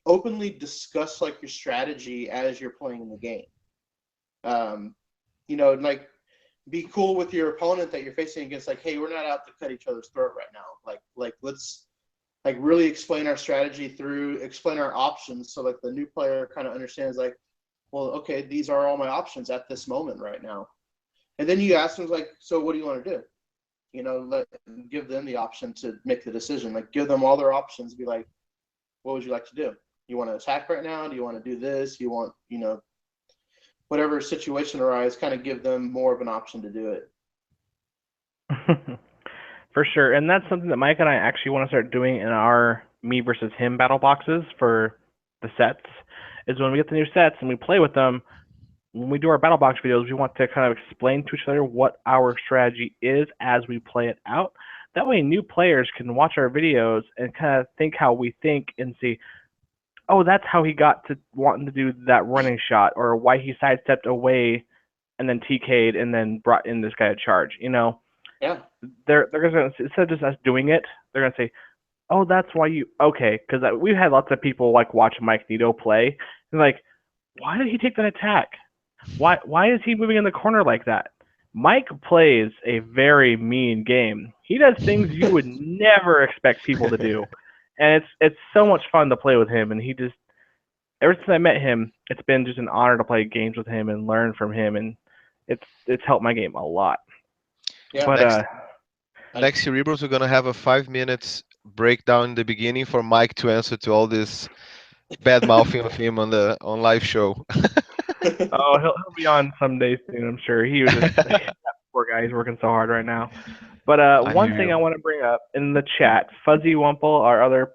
openly discuss like your strategy as you're playing the game. Like be cool with your opponent that you're facing against. Like, hey, we're not out to cut each other's throat right now. Like let's like really explain our strategy explain our options, so like the new player kind of understands like, well, okay, these are all my options at this moment right now. And then you ask them like, so what do you want to do? Give them the option to make the decision. Like, give them all their options. Be like, what would you like to do? You want to attack right now? Do you want to do this? You want, whatever situation arises, kind of give them more of an option to do it. For sure. And that's something that Mike and I actually want to start doing in our me versus him battle boxes for the sets. Is when we get the new sets and we play with them, when we do our battle box videos, we want to kind of explain to each other what our strategy is as we play it out. That way, new players can watch our videos and kind of think how we think and see, oh, that's how he got to wanting to do that running shot, or why he sidestepped away and then TK'd and then brought in this guy to charge. Yeah. They're gonna, instead of just us doing it, they're gonna say, oh, that's why you okay, because we've had lots of people like watch Mike Nito play and like, why did he take that attack? Why is he moving in the corner like that? Mike plays a very mean game. He does things you would never expect people to do, and it's so much fun to play with him. And he just ever since I met him, it's been just an honor to play games with him and learn from him, and it's helped my game a lot. Yeah. But Next Cerebros, we're gonna have a 5 minutes breakdown in the beginning for Mike to answer to all this bad mouthing of him on live show. oh, he'll be on someday soon, I'm sure. He was just poor guy. He's working so hard right now. But I one hear thing I you. want to bring up in the chat, Fuzzy Wumple, our other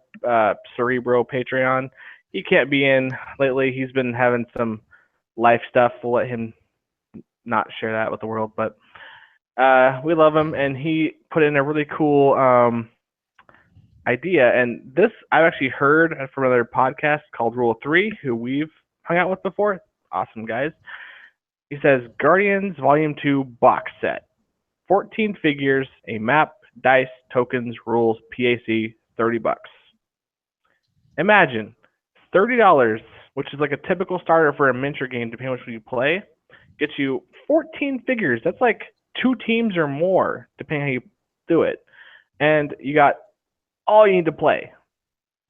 Cerebro Patreon, he can't be in lately. He's been having some life stuff. We'll let him not share that with the world, but we love him, and he put in a really cool idea. And this I've actually heard from another podcast called Rule 3, who we've hung out with before. Awesome guys. He says Guardians Volume 2 box set. 14 figures, a map, dice, tokens, rules, PAC, $30. Imagine $30, which is like a typical starter for a miniature game, depending on which one you play, gets you 14 figures. That's like 2 teams or more, depending on how you do it. And you got all you need to play.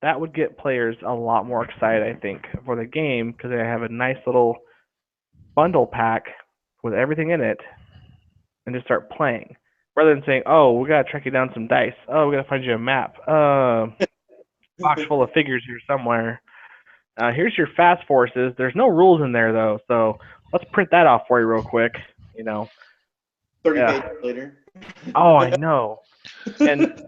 That would get players a lot more excited, I think, for the game, because they have a nice little bundle pack with everything in it and just start playing. Rather than saying, oh, we got to track you down some dice. Oh, we got to find you a map. box full of figures here somewhere. Here's your fast forces. There's no rules in there though, so let's print that off for you real quick. You know. 30 Yeah. pages later. Oh, I know. And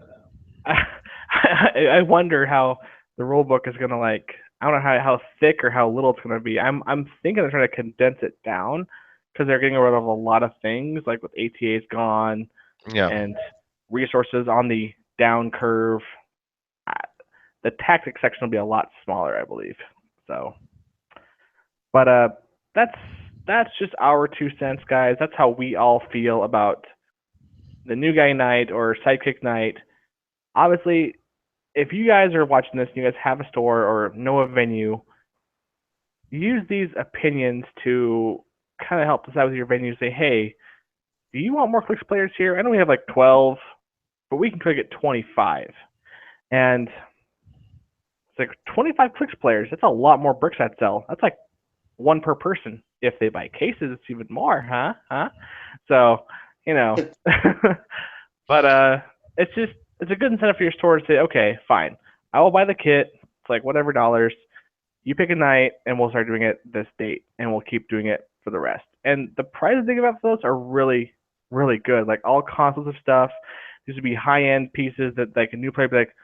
I wonder how the rule book is gonna like. I don't know how thick or how little it's gonna be. I'm thinking they're trying to condense it down because they're getting rid of a lot of things, like with ATA's gone Yeah. and resources on the down curve. The tactics section will be a lot smaller, I believe. So, but that's that's just our 2 cents, guys. That's how we all feel about the new guy night or sidekick night. Obviously, if you guys are watching this and you guys have a store or know a venue, use these opinions to kind of help decide with your venue. Say, hey, do you want more clicks players here? I know we have like 12, but we can try to get 25. And it's like 25 clicks players. That's a lot more bricks I'd sell. That's like one per person. If they buy cases, it's even more, huh? So, you know, but it's a good incentive for your store to say, okay, fine, I will buy the kit. It's like whatever dollars. You pick a night, and we'll start doing it this date, and we'll keep doing it for the rest. And the prizes they give out for those are really, really good. Like all consoles of stuff. These would be high-end pieces that like a new player would be like,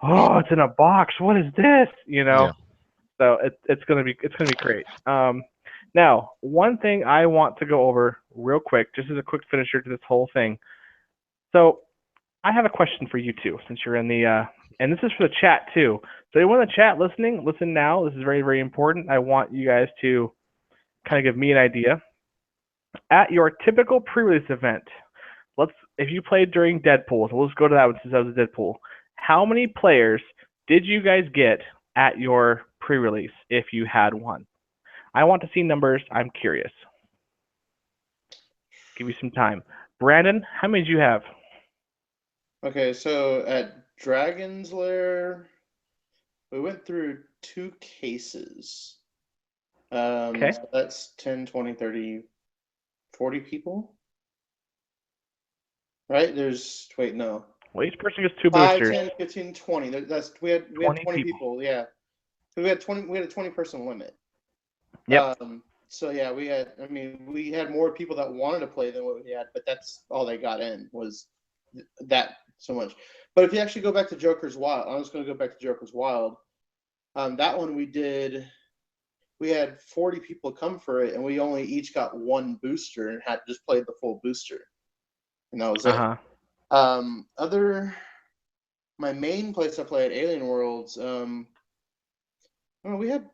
oh, it's in a box. What is this? You know. Yeah. So it's gonna be great. Now, one thing I want to go over real quick, just as a quick finisher to this whole thing. So I have a question for you too, since you're in the and this is for the chat too. So anyone in the chat listening, listen now. This is very, very important. I want you guys to kind of give me an idea. At your typical pre-release event, if you played during Deadpool, so we'll just go to that one since that was a Deadpool. How many players did you guys get at your pre-release if you had one? I want to see numbers. I'm curious. Give you some time. Brandon, how many did you have? Okay, so at Dragon's Lair, we went through 2 cases. Okay. So that's 10, 20, 30, 40 people. Right? Wait, no. Well, each person gets 2 5, boosters. 10, 15, 20. We had 20 people, yeah. We had a 20 person limit. Yep. So yeah, we had more people that wanted to play than what we had, but that's all they got in was that so much. But if you actually go back to Joker's Wild, I'm just going to go back to Joker's Wild. That one we had 40 people come for it, and we only each got 1 booster and had just played the full booster, and that was it. My main place I play at Alien Worlds, we had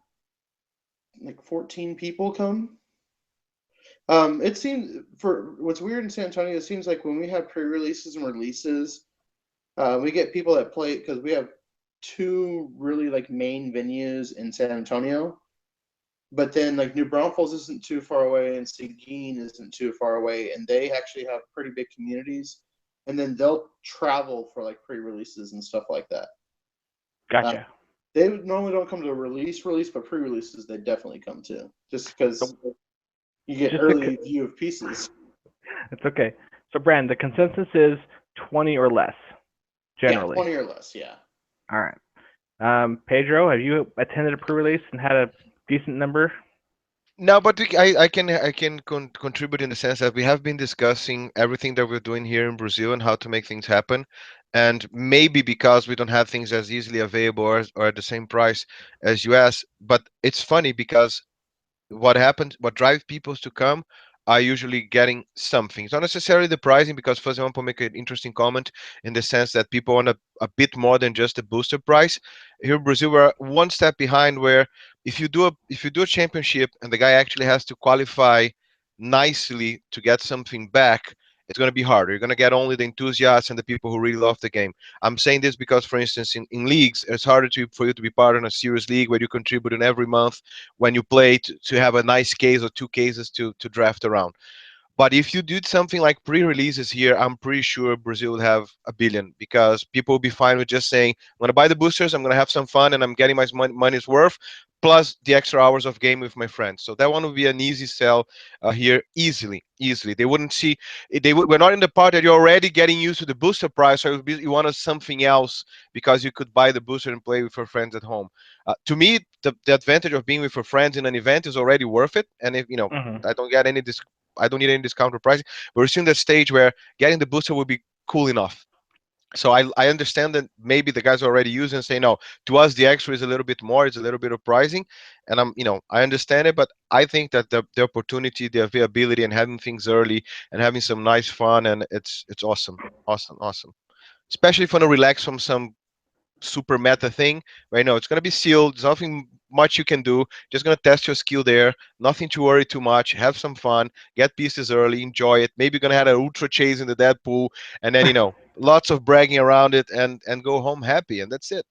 like 14 people come. It seems, for what's weird in San Antonio, it seems like when we have pre-releases and releases, we get people that play, because we have 2 really like main venues in San Antonio, but then like New Braunfels isn't too far away and Seguin isn't too far away, and they actually have pretty big communities, and then they'll travel for like pre-releases and stuff like that. Gotcha. They normally don't come to release, but pre-releases they definitely come to, just because you get early view of pieces. It's okay. So, Brand, the consensus is 20 or less, generally. Yeah, 20 or less, yeah. All right. Pedro, have you attended a pre-release and had a decent number? No, but I can contribute in the sense that we have been discussing everything that we're doing here in Brazil and how to make things happen. And maybe because we don't have things as easily available or at the same price as US, but it's funny because what drives people to come are usually getting something. It's not necessarily the pricing, because for example, make an interesting comment in the sense that people want a bit more than just a booster price. Here in Brazil, we're one step behind, where if you do a championship and the guy actually has to qualify nicely to get something back, it's going to be harder. You're going to get only the enthusiasts and the people who really love the game. I'm saying this because, for instance, in leagues, it's harder for you to be part of a serious league where you contribute in every month when you play to have a nice case or 2 cases to draft around. But if you did something like pre-releases here, I'm pretty sure Brazil would have a billion, because people will be fine with just saying, I'm going to buy the boosters, I'm going to have some fun, and I'm getting my money's worth, plus the extra hours of game with my friends. So that one would be an easy sell here, easily, easily. They wouldn't see, we're not in the part that you're already getting used to the booster price, so you wanted something else because you could buy the booster and play with your friends at home. To me, the advantage of being with your friends in an event is already worth it. And if, Hmm. I don't get any I don't need any discount or pricing. But we're still in that stage where getting the booster will be cool enough. So I understand that maybe the guys are already using and say, no, to us the extra is a little bit more, it's a little bit of pricing. And I understand it, but I think that the opportunity, the availability, and having things early and having some nice fun, and it's awesome. Awesome, awesome. Especially if you want to relax from some super meta thing, right? No, it's gonna be sealed. There's nothing much you can do. Just gonna test your skill there. Nothing to worry too much. Have some fun. Get pieces early. Enjoy it. Maybe you're gonna have an ultra chase in the Deadpool, and then lots of bragging around it, and go home happy, and that's it.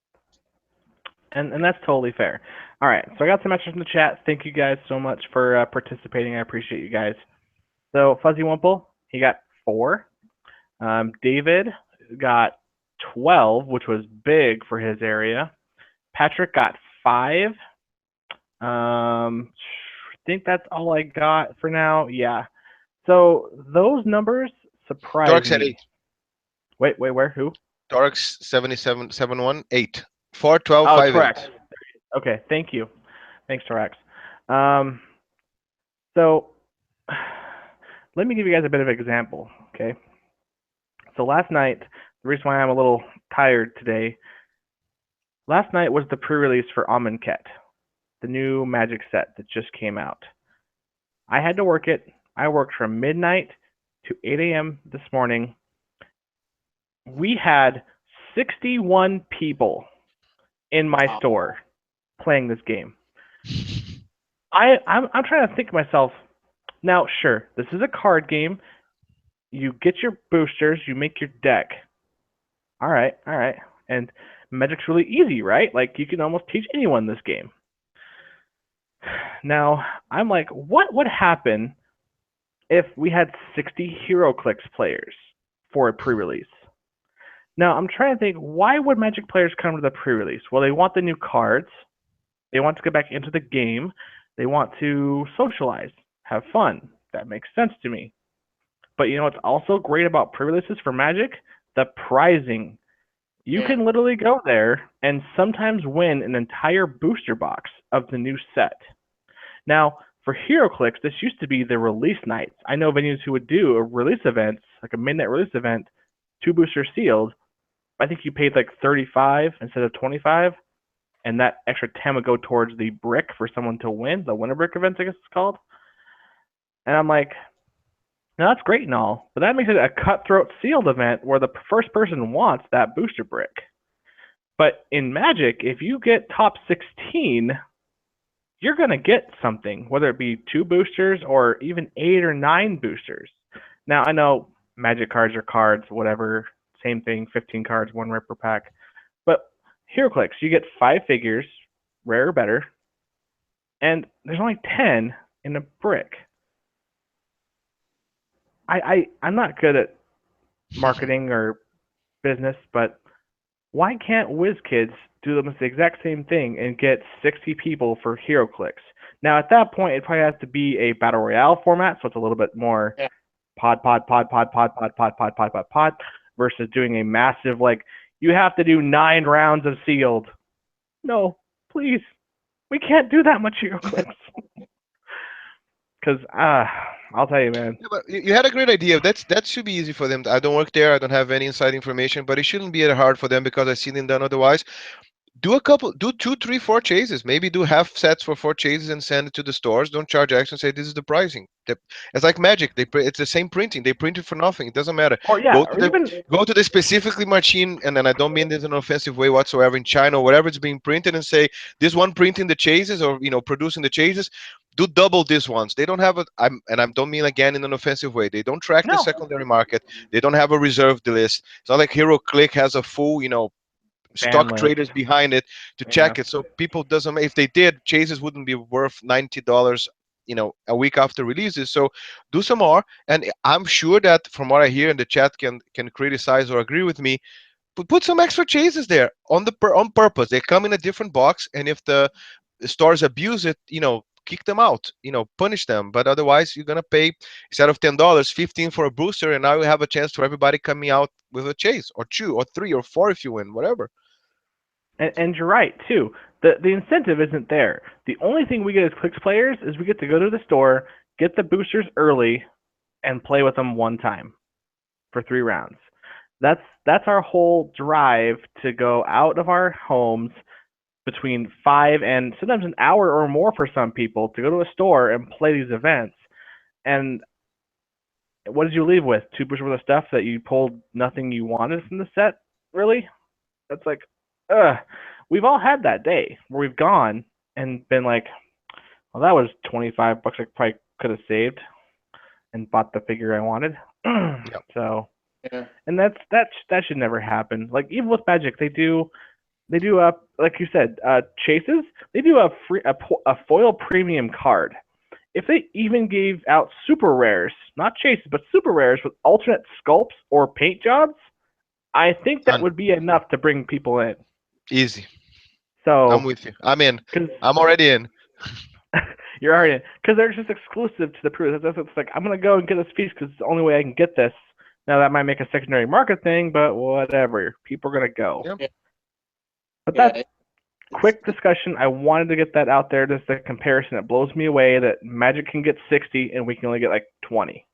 And that's totally fair. All right, so I got some messages in the chat. Thank you guys so much for participating. I appreciate you guys. So Fuzzy Wumple, he got 4. David got 12, which was big for his area. Patrick got 5. I think that's all I got for now. Yeah. So those numbers surprise Torx at me. 8. Wait, where? Who? Torx 7771 8. 4 12 Oh, 5 8. Torax. Okay, thank you. Thanks, Torax. Um, so let me give you guys a bit of an example, okay? So last night, the reason why I'm a little tired today, last night was the pre-release for Amonkhet, the new Magic set that just came out. I had to work it. I worked from midnight to 8 a.m. this morning. We had 61 people in my store playing this game. I'm trying to think to myself, now sure, this is a card game. You get your boosters, you make your deck. All right. And Magic's really easy, right? Like you can almost teach anyone this game. Now, I'm like, what would happen if we had 60 Heroclix players for a pre-release? Now, I'm trying to think, why would Magic players come to the pre-release? Well, they want the new cards. They want to get back into the game. They want to socialize, have fun. That makes sense to me. But you know what's also great about pre-releases for Magic? The prizing. You can literally go there and sometimes win an entire booster box of the new set. Now, for Heroclix, this used to be the release nights. I know venues who would do a release event, like a midnight release event, 2 boosters sealed. I think you paid like 35 instead of 25, and that extra 10 would go towards the brick for someone to win, the winner brick event, I guess it's called. And I'm like, now that's great and all, but that makes it a cutthroat sealed event where the first person wants that booster brick. But in Magic, if you get top 16, you're going to get something, whether it be 2 boosters or even 8 or 9 boosters. Now, I know Magic cards are cards, whatever, same thing, 15 cards, 1 rare per pack. But Heroclix, you get 5 figures, rare or better, and there's only 10 in a brick. I'm not good at marketing or business, but why can't WizKids do almost the exact same thing and get 60 people for Heroclix? Now, at that point, it probably has to be a battle royale format, so it's a little bit more pod, versus doing a massive, like, you have to do 9 rounds of sealed. No, please. We can't do that much Heroclix. Because, I'll tell you, man. Yeah, but you had a great idea. That should be easy for them. I don't work there. I don't have any inside information, but it shouldn't be that hard for them because I see them done otherwise. Do 2, 3, 4 chases. Maybe do half sets for 4 chases and send it to the stores. Don't charge extra and say this is the pricing. It's like Magic. It's the same printing. They print it for nothing. It doesn't matter. Or yeah, or even Go to the specifically machine, and then I don't mean this in an offensive way whatsoever, in China or whatever it's being printed, and say this one printing the chases or producing the chases. Do double these ones. They don't have I don't mean again in an offensive way. They don't track the no. secondary market. They don't have a reserved list. It's not like HeroClick has a full stock list. traders behind it to check it. So people doesn't. If they did, chases wouldn't be worth $90 a week after releases. So do some more, and I'm sure that from what I hear in the chat can criticize or agree with me. Put some extra chases there on purpose. They come in a different box, and if the stores abuse it, kick them out, punish them. But otherwise, you're gonna pay, instead of $10, 15 for a booster, and now you have a chance for everybody coming out with a chase, or 2 or 3 or 4 if you win, whatever. And you're right too. The incentive isn't there. The only thing we get as Clicks players is we get to go to the store, get the boosters early, and play with them one time for 3 rounds. That's our whole drive, to go out of our homes between 5 and sometimes an hour or more for some people to go to a store and play these events. And what did you leave with? 2 boosters worth of stuff that you pulled nothing you wanted from the set? Really? That's like, ugh. We've all had that day where we've gone and been like, well, that was $25 I probably could have saved and bought the figure I wanted. Yep. So, Yeah. and that should never happen. Like, even with Magic, they do like you said, chases. They do a foil premium card. If they even gave out super rares, not chases, but super rares with alternate sculpts or paint jobs, I think that would be enough to bring people in. Easy. So I'm with you. I'm in. I'm already in. You're already in, because they're just exclusive to the Prudes. It's like, I'm gonna go and get this piece because it's the only way I can get this. Now that might make a secondary market thing, but whatever. People are gonna go. Yep. But that's quick discussion. I wanted to get that out there. Just a comparison. It blows me away that Magic can get 60 and we can only get like 20.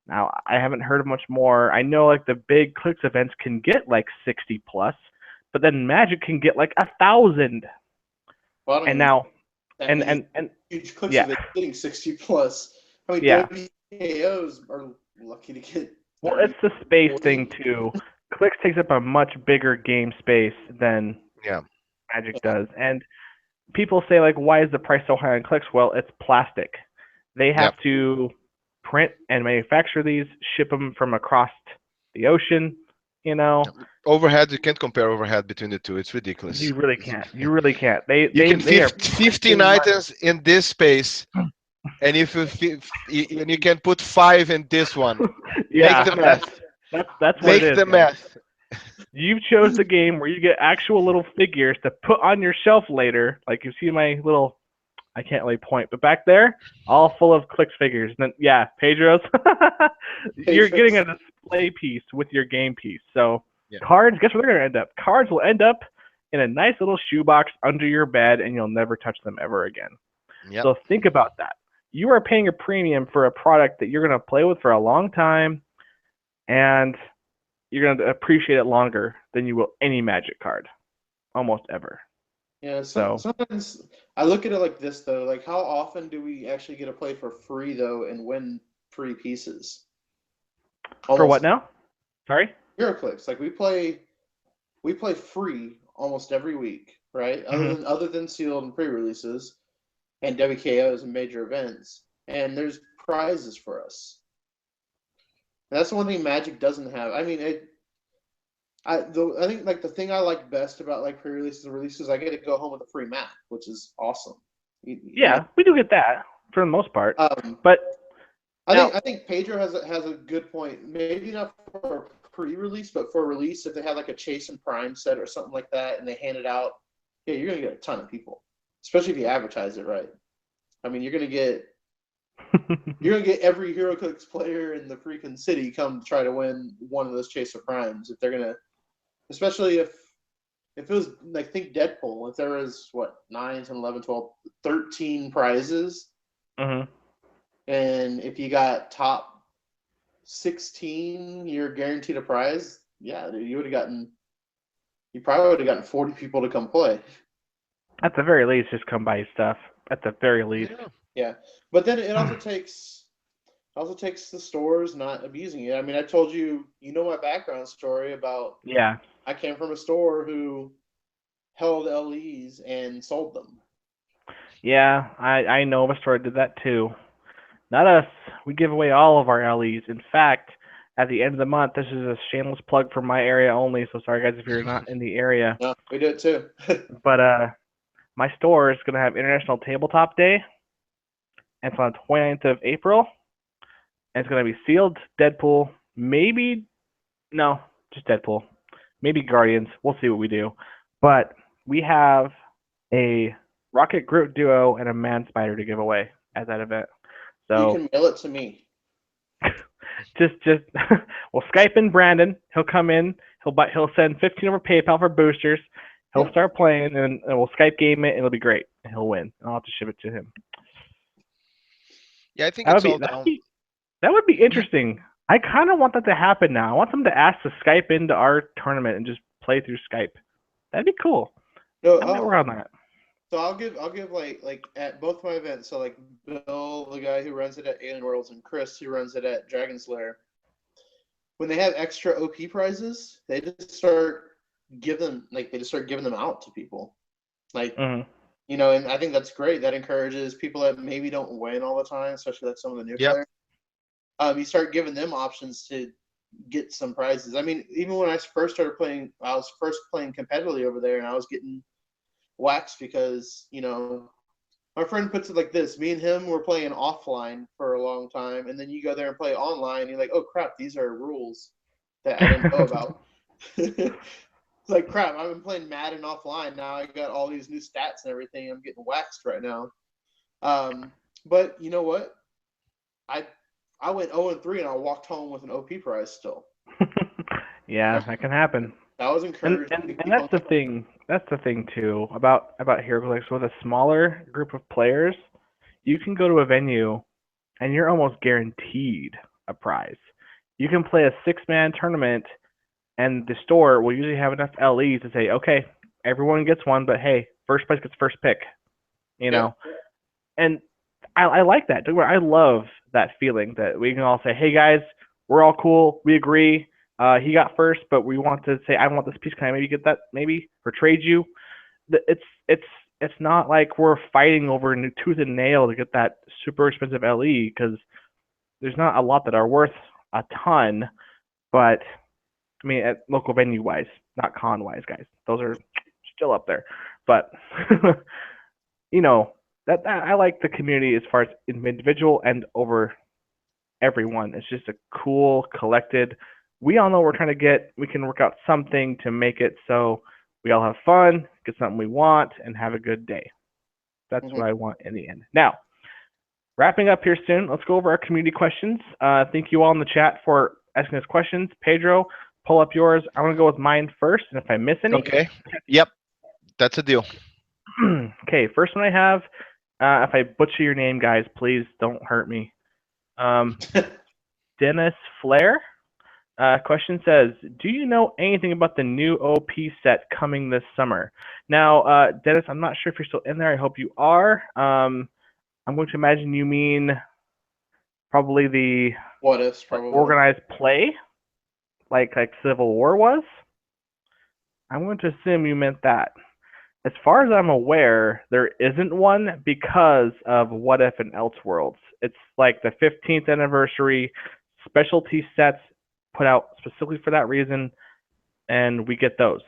Now, I haven't heard of much more. I know like the big Clicks events can get like 60 plus, but then Magic can get like 1,000. Well, and now, and huge Clicks events getting 60 plus. I mean, WKOs are lucky to get. Well, it's the space 40. Thing too. Clicks takes up a much bigger game space than Magic does, and people say like, why is the price so high on Clicks? Well, it's plastic. They have to print and manufacture these, ship them from across the ocean. Overhead, you can't compare overhead between the two. It's ridiculous. You really can't. You really can't. They can fit 15 items in this space, and if you can put 5 in this one. Make the math. That's what Make it is. the math. You chose the game where you get actual little figures to put on your shelf later. Like, you see my little, I can't really point, but back there, all full of Clicks figures. And then, Pedro's. You're getting a display piece with your game piece. So cards, guess where they're going to end up? Cards will end up in a nice little shoebox under your bed, and you'll never touch them ever again. Yep. So think about that. You are paying a premium for a product that you're going to play with for a long time, and you're going to appreciate it longer than you will any Magic card, almost ever. Yeah, sometimes I look at it like this, though. Like, how often do we actually get to play for free, though, and win free pieces? For what now? Sorry? Heroclix. Like, we play free almost every week, right? Mm-hmm. Other than sealed and pre-releases and WKOs and major events. And there's prizes for us. And that's the one thing Magic doesn't have. I mean, I think like the thing I like best about like pre-releases and releases, I get to go home with a free map, which is awesome. We do get that for the most part. But I think Pedro has a good point. Maybe not for a pre-release, but for a release, if they have like a Chase and Prime set or something like that, and they hand it out, you're gonna get a ton of people, especially if you advertise it right. I mean, you're gonna get every Heroclix player in the freaking city come to try to win one of those Chase or Primes if they're gonna. Especially if it was like, think Deadpool, if there was 9, 10, 11, 12, 13 prizes, and if you got top 16, you're guaranteed a prize. Yeah, dude, you probably would have gotten 40 people to come play. At the very least, just come buy stuff. At the very least. Yeah, but then it also takes the stores not abusing it. I mean, I told you my background story about. Yeah. I came from a store who held LEs and sold them. Yeah, I know of a store that did that too. Not us. We give away all of our LEs. In fact, at the end of the month, this is a shameless plug for my area only, so sorry guys if you're not in the area. No, we do it too. But my store is going to have International Tabletop Day, and it's on the 29th of April. And it's going to be sealed, Deadpool, maybe, no, just Deadpool, maybe Guardians. We'll see what we do. But we have a Rocket Groot duo and a Man Spider to give away at that event. So You can mail it to me. just we'll Skype in Brandon. He'll come in. He'll send 15 over PayPal for boosters. He'll start playing, and we'll Skype game it, and it'll be great. And he'll win. And I'll have to ship it to him. Yeah, I think it's all down. That would be interesting. I kind of want that to happen now. I want them to ask to Skype into our tournament and just play through Skype. That'd be cool. No, I might work on that. So I'll give like at both my events. So like Bill, the guy who runs it at Alien Worlds, and Chris, who runs it at Dragon's Lair. When they have extra OP prizes, they just start giving them out to people, like you know. And I think that's great. That encourages people that maybe don't win all the time, especially like some of the new players. You start giving them options to get some prizes. I mean, even when I first started playing, I was first playing competitively over there, and I was getting waxed because, you know, my friend puts it like this: me and him were playing offline for a long time, and then you go there and play online, and you're like, oh crap, these are rules that I didn't know about. It's like, crap, I've been playing Madden offline, now I got all these new stats and everything, I'm getting waxed right now. But you know what? I went 0-3 and I walked home with an OP prize still. Yeah, that can happen. That was encouraging. And that's the thing. That's the thing too about Heroclix. With a smaller group of players, you can go to a venue, and you're almost guaranteed a prize. You can play a 6-man tournament, and the store will usually have enough LEs to say, okay, everyone gets one, but hey, first place gets first pick. You know, and I like that. I love that feeling that we can all say, hey guys, we're all cool, we agree. He got first, but we want to say, I want this piece. Can I maybe get that? Maybe or trade you? It's not like we're fighting over tooth and nail to get that super expensive LE, because there's not a lot that are worth a ton. But I mean, at local venue wise, not con wise, guys, those are still up there. But you know, that I like the community as far as individual and over everyone. It's just a cool, collected. We all know we're trying to get. We can work out something to make it so we all have fun, get something we want, and have a good day. That's what I want in the end. Now, wrapping up here soon, let's go over our community questions. Thank you all in the chat for asking us questions. Pedro, pull up yours. I'm going to go with mine first, and if I miss any. Okay. Yep. That's a deal. Okay, first one I have. If I butcher your name, guys, please don't hurt me. Dennis Flair. Question says, do you know anything about the new OP set coming this summer? Now, Dennis, I'm not sure if you're still in there. I hope you are. I'm going to imagine you mean probably the what ifs, probably organized play, like Civil War was. I'm going to assume you meant that. As far as I'm aware, there isn't one because of What If and Elseworlds. It's like the 15th anniversary specialty sets put out specifically for that reason, and we get those.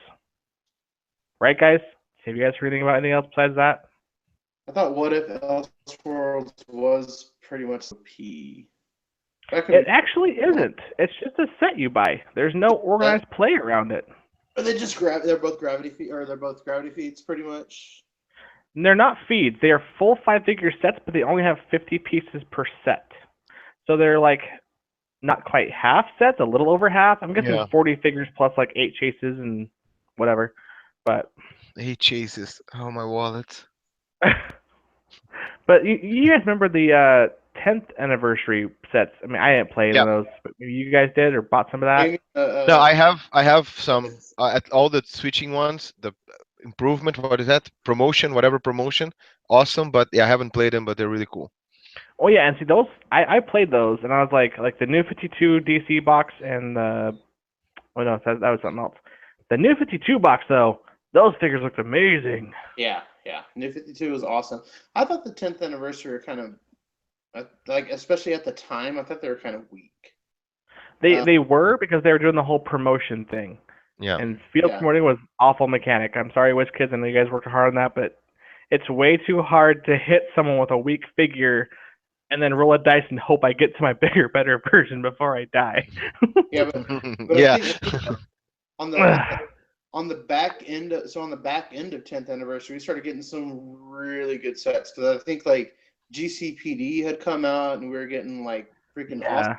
Right, guys? Have you guys heard anything about anything else besides that? I thought What If Elseworlds was pretty much the P. It actually isn't. It's just a set you buy. There's no organized play around it. Are they just they're both gravity feeds pretty much? They're not feeds. They are full 5-figure sets, but they only have 50 pieces per set. So they're like not quite half sets, a little over half. I'm guessing 40 figures plus like 8 chases and whatever. But 8 chases. Oh, my wallet. But you guys remember the 10th anniversary sets? I mean, I didn't play any of those, but maybe you guys did or bought some of that. No, I have some at all the switching ones. The improvement, what is that? Promotion, whatever promotion. Awesome, but yeah, I haven't played them, but they're really cool. Oh yeah, and see those, I played those, and I was like the new 52 DC box and the, oh no, that was something else. The new 52 box though, those figures looked amazing. Yeah. New 52 was awesome. I thought the 10th anniversary were kind of, like, especially at the time, I thought they were kind of weak. They were, because they were doing the whole promotion thing. Yeah. And field promoting was awful mechanic. I'm sorry, WizKids, I know you guys worked hard on that, but it's way too hard to hit someone with a weak figure and then roll a dice and hope I get to my bigger, better version before I die. Yeah, but Yeah. I think on the back end of 10th anniversary, we started getting some really good sets because I think like GCPD had come out and we were getting like freaking awesome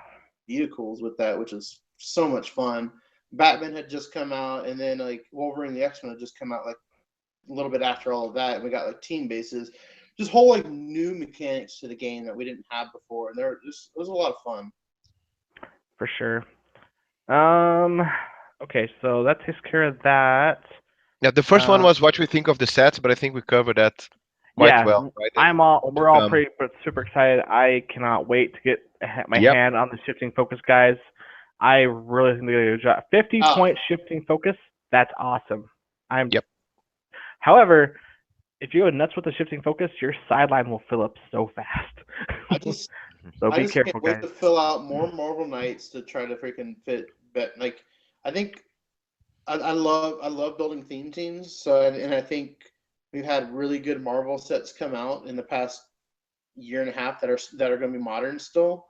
vehicles with that, which is so much fun. Batman had just come out, and then like Wolverine and the X-Men had just come out like a little bit after all of that, and we got like team bases, just whole like new mechanics to the game that we didn't have before, and it was a lot of fun. For sure. Okay, so that takes care of that. Yeah, the first one was what we think of the sets, but I think we covered that quite well, right? And we're all pretty super excited. I cannot wait to get my hand on the shifting focus, guys. I really think they're going to do a job. 50-point shifting focus, that's awesome. However, if you go nuts with the shifting focus, your sideline will fill up so fast. So be careful, guys. Can't wait to fill out more Marvel Knights to try to freaking fit. But like, I think I love building theme teams. So and I think we've had really good Marvel sets come out in the past year and a half that are going to be modern still,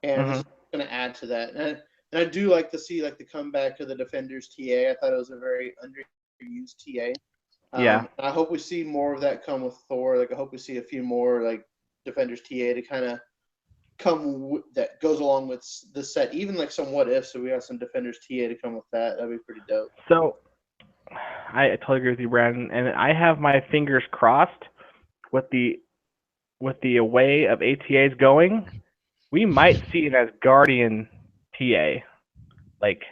and it's going to add to that. And I do like to see like the comeback of the Defenders TA. I thought it was a very underused TA. I hope we see more of that come with Thor. Like I hope we see a few more like Defenders TA to kind of come that goes along with the set. Even like some what if. So we have some Defenders TA to come with that. That'd be pretty dope. So I totally agree with you, Brandon, and I have my fingers crossed with the way of ATAs going. We might see an Asgardian TA. Like,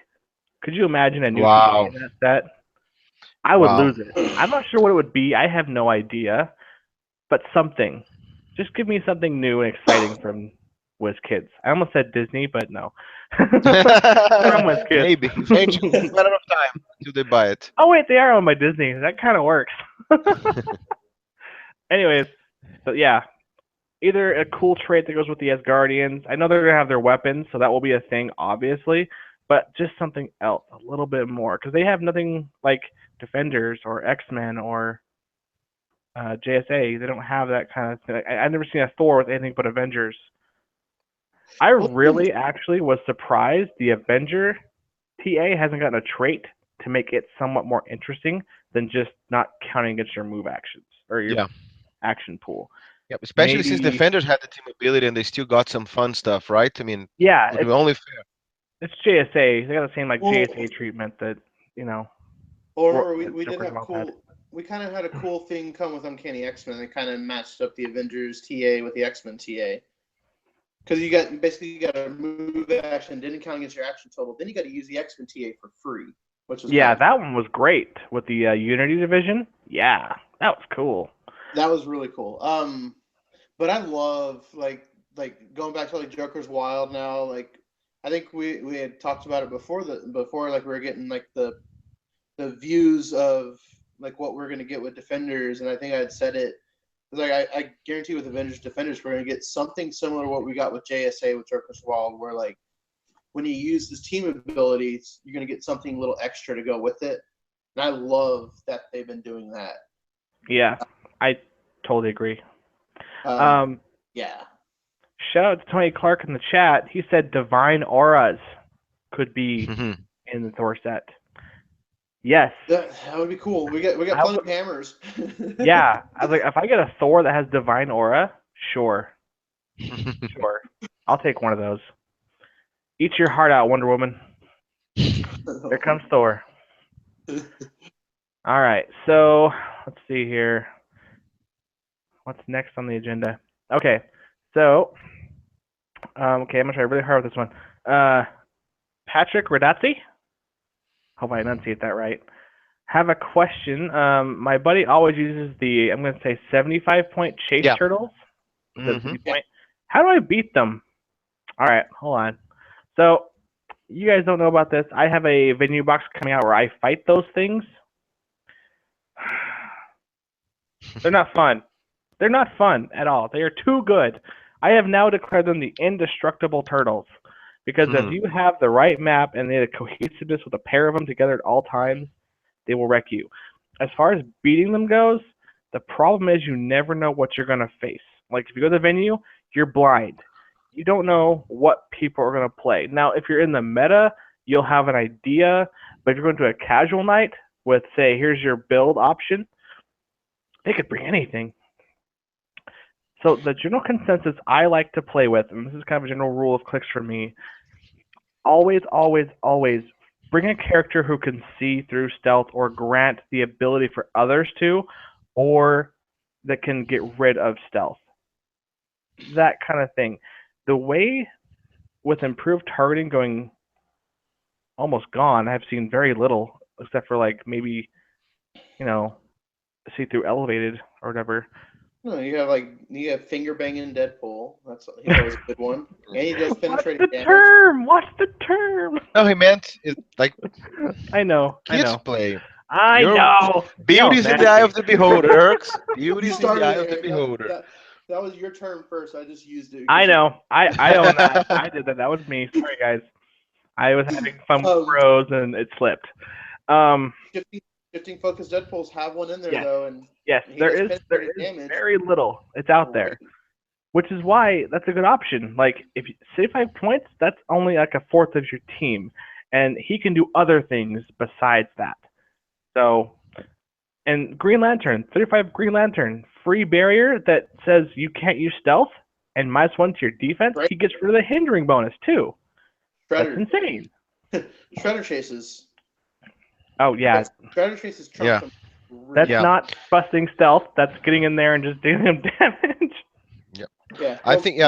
could you imagine a new TA in that set? I would lose it. I'm not sure what it would be. I have no idea. But something. Just give me something new and exciting from WizKids. I almost said Disney, but no. From WizKids. Maybe. Eventually, it's a matter of time until they buy it. Oh, wait, they are owned by Disney. That kind of works. Anyways, but yeah. Either a cool trait that goes with the Asgardians. I know they're going to have their weapons, so that will be a thing, obviously. But just something else, a little bit more. Because they have nothing like Defenders or X-Men or JSA. They don't have that kind of thing. I've never seen a Thor with anything but Avengers. I really actually was surprised the Avenger TA hasn't gotten a trait to make it somewhat more interesting than just not counting against your move actions or your action pool. Yeah, especially since Defenders had the team ability and they still got some fun stuff, right? I mean, it's only fair. It's JSA. They got the same like JSA treatment that, you know. Or we did have cool. We kind of had a cool thing come with Uncanny X-Men. They kind of matched up the Avengers TA with the X-Men TA. Because you got a move action, didn't count against your action total. Then you got to use the X-Men TA for free, which was that one was great with the Unity division. Yeah, that was cool. That was really cool. But I love like going back to like Joker's Wild now. Like I think we had talked about it before like we were getting like the views of like what we're gonna get with Defenders, and I think I had said it. Like I guarantee with Avengers Defenders we're gonna get something similar to what we got with JSA with Joker's Wild, where like when you use this team abilities, you're gonna get something a little extra to go with it. And I love that they've been doing that. Yeah, I totally agree. Yeah. Shout out to Tony Clark in the chat. He said Divine Auras could be in the Thor set. Yes. That would be cool. We got plenty of hammers. Yeah. I was like, if I get a Thor that has Divine Aura, sure. Sure. I'll take one of those. Eat your heart out, Wonder Woman. Here comes Thor. All right. So let's see here. What's next on the agenda? Okay. So, I'm going to try really hard with this one. Patrick Radazzi? Hope I enunciate that right. Have a question. My buddy always uses the, I'm going to say 75-point chase turtles. Point. How do I beat them? All right, hold on. So, you guys don't know about this. I have a venue box coming out where I fight those things. They're not fun. They're not fun at all. They are too good. I have now declared them the indestructible turtles. Because if you have the right map and the cohesiveness with a pair of them together at all times, they will wreck you. As far as beating them goes, the problem is you never know what you're going to face. Like, if you go to the venue, you're blind. You don't know what people are going to play. Now, if you're in the meta, you'll have an idea, but if you're going to a casual night with, say, here's your build option, they could bring anything. So the general consensus I like to play with, and this is kind of a general rule of clicks for me, always, always, always bring a character who can see through stealth or grant the ability for others to, or that can get rid of stealth. That kind of thing. The way with improved targeting going almost gone, I've seen very little, except for like maybe, see through elevated or whatever. No, you have finger banging Deadpool. That's a good one. And he does penetrating What's the damage. term? What's the term? No, he meant it like I know. kids play. I know. Beauty's in the eye of the beholder, Erx. Beauty's in the eye of the beholder. That was your term first. I just used it. I know. I own that. I did that. That was me. Sorry, guys. I was having fun with bros and it slipped. Shifting focus Deadpools have one in there though, and yes, there is very little. It's out there, which is why that's a good option. Like if you say 5 points, that's only like a fourth of your team, and he can do other things besides that. So, and Green Lantern, 35 Green Lantern, free barrier that says you can't use stealth and -1 to your defense. Right. He gets rid of the hindering bonus too. Shredder. That's insane. Shredder chases. Oh yeah. Shredder chases. Yeah. That's not busting stealth. That's getting in there and just dealing him damage. Yep. Yeah. I think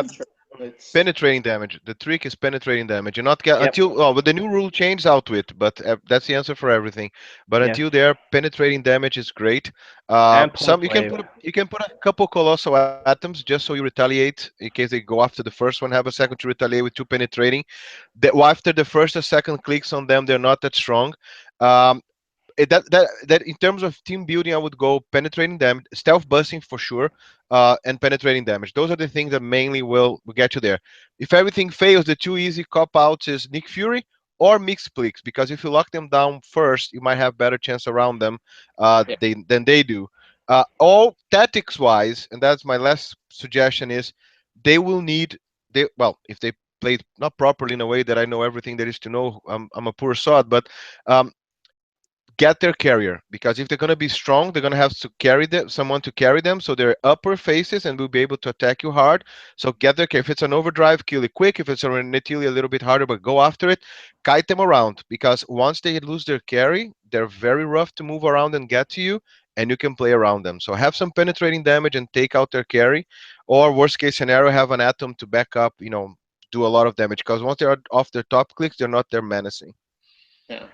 penetrating damage. The trick is penetrating damage. You're not until with the new rule change out to it, but that's the answer for everything. But until there, penetrating damage is great. You can put a couple colossal atoms just so you retaliate in case they go after the first one. Have a second to retaliate with 2 penetrating. After the first or second clicks on them, they're not that strong. That in terms of team building, I would go penetrating damage, stealth busting for sure, and penetrating damage. Those are the things that mainly will get you there. If everything fails, the 2 easy cop outs is Nick Fury or Mixplix, because if you lock them down first, you might have better chance around them than they do. All tactics wise, and that's my last suggestion, is they will need if they played not properly in a way that I know everything there is to know. I'm a poor sod, but get their carrier, because if they're going to be strong, they're going to have to carry someone to carry them, so they're upper faces and will be able to attack you hard. So get their carrier. If it's an overdrive, kill it quick. If it's a Renetili, a little bit harder, but go after it. Kite them around, because once they lose their carry, they're very rough to move around and get to you, and you can play around them. So have some penetrating damage and take out their carry, or worst case scenario, have an atom to back up, do a lot of damage, because once they're off their top clicks, they're not there menacing. Yeah.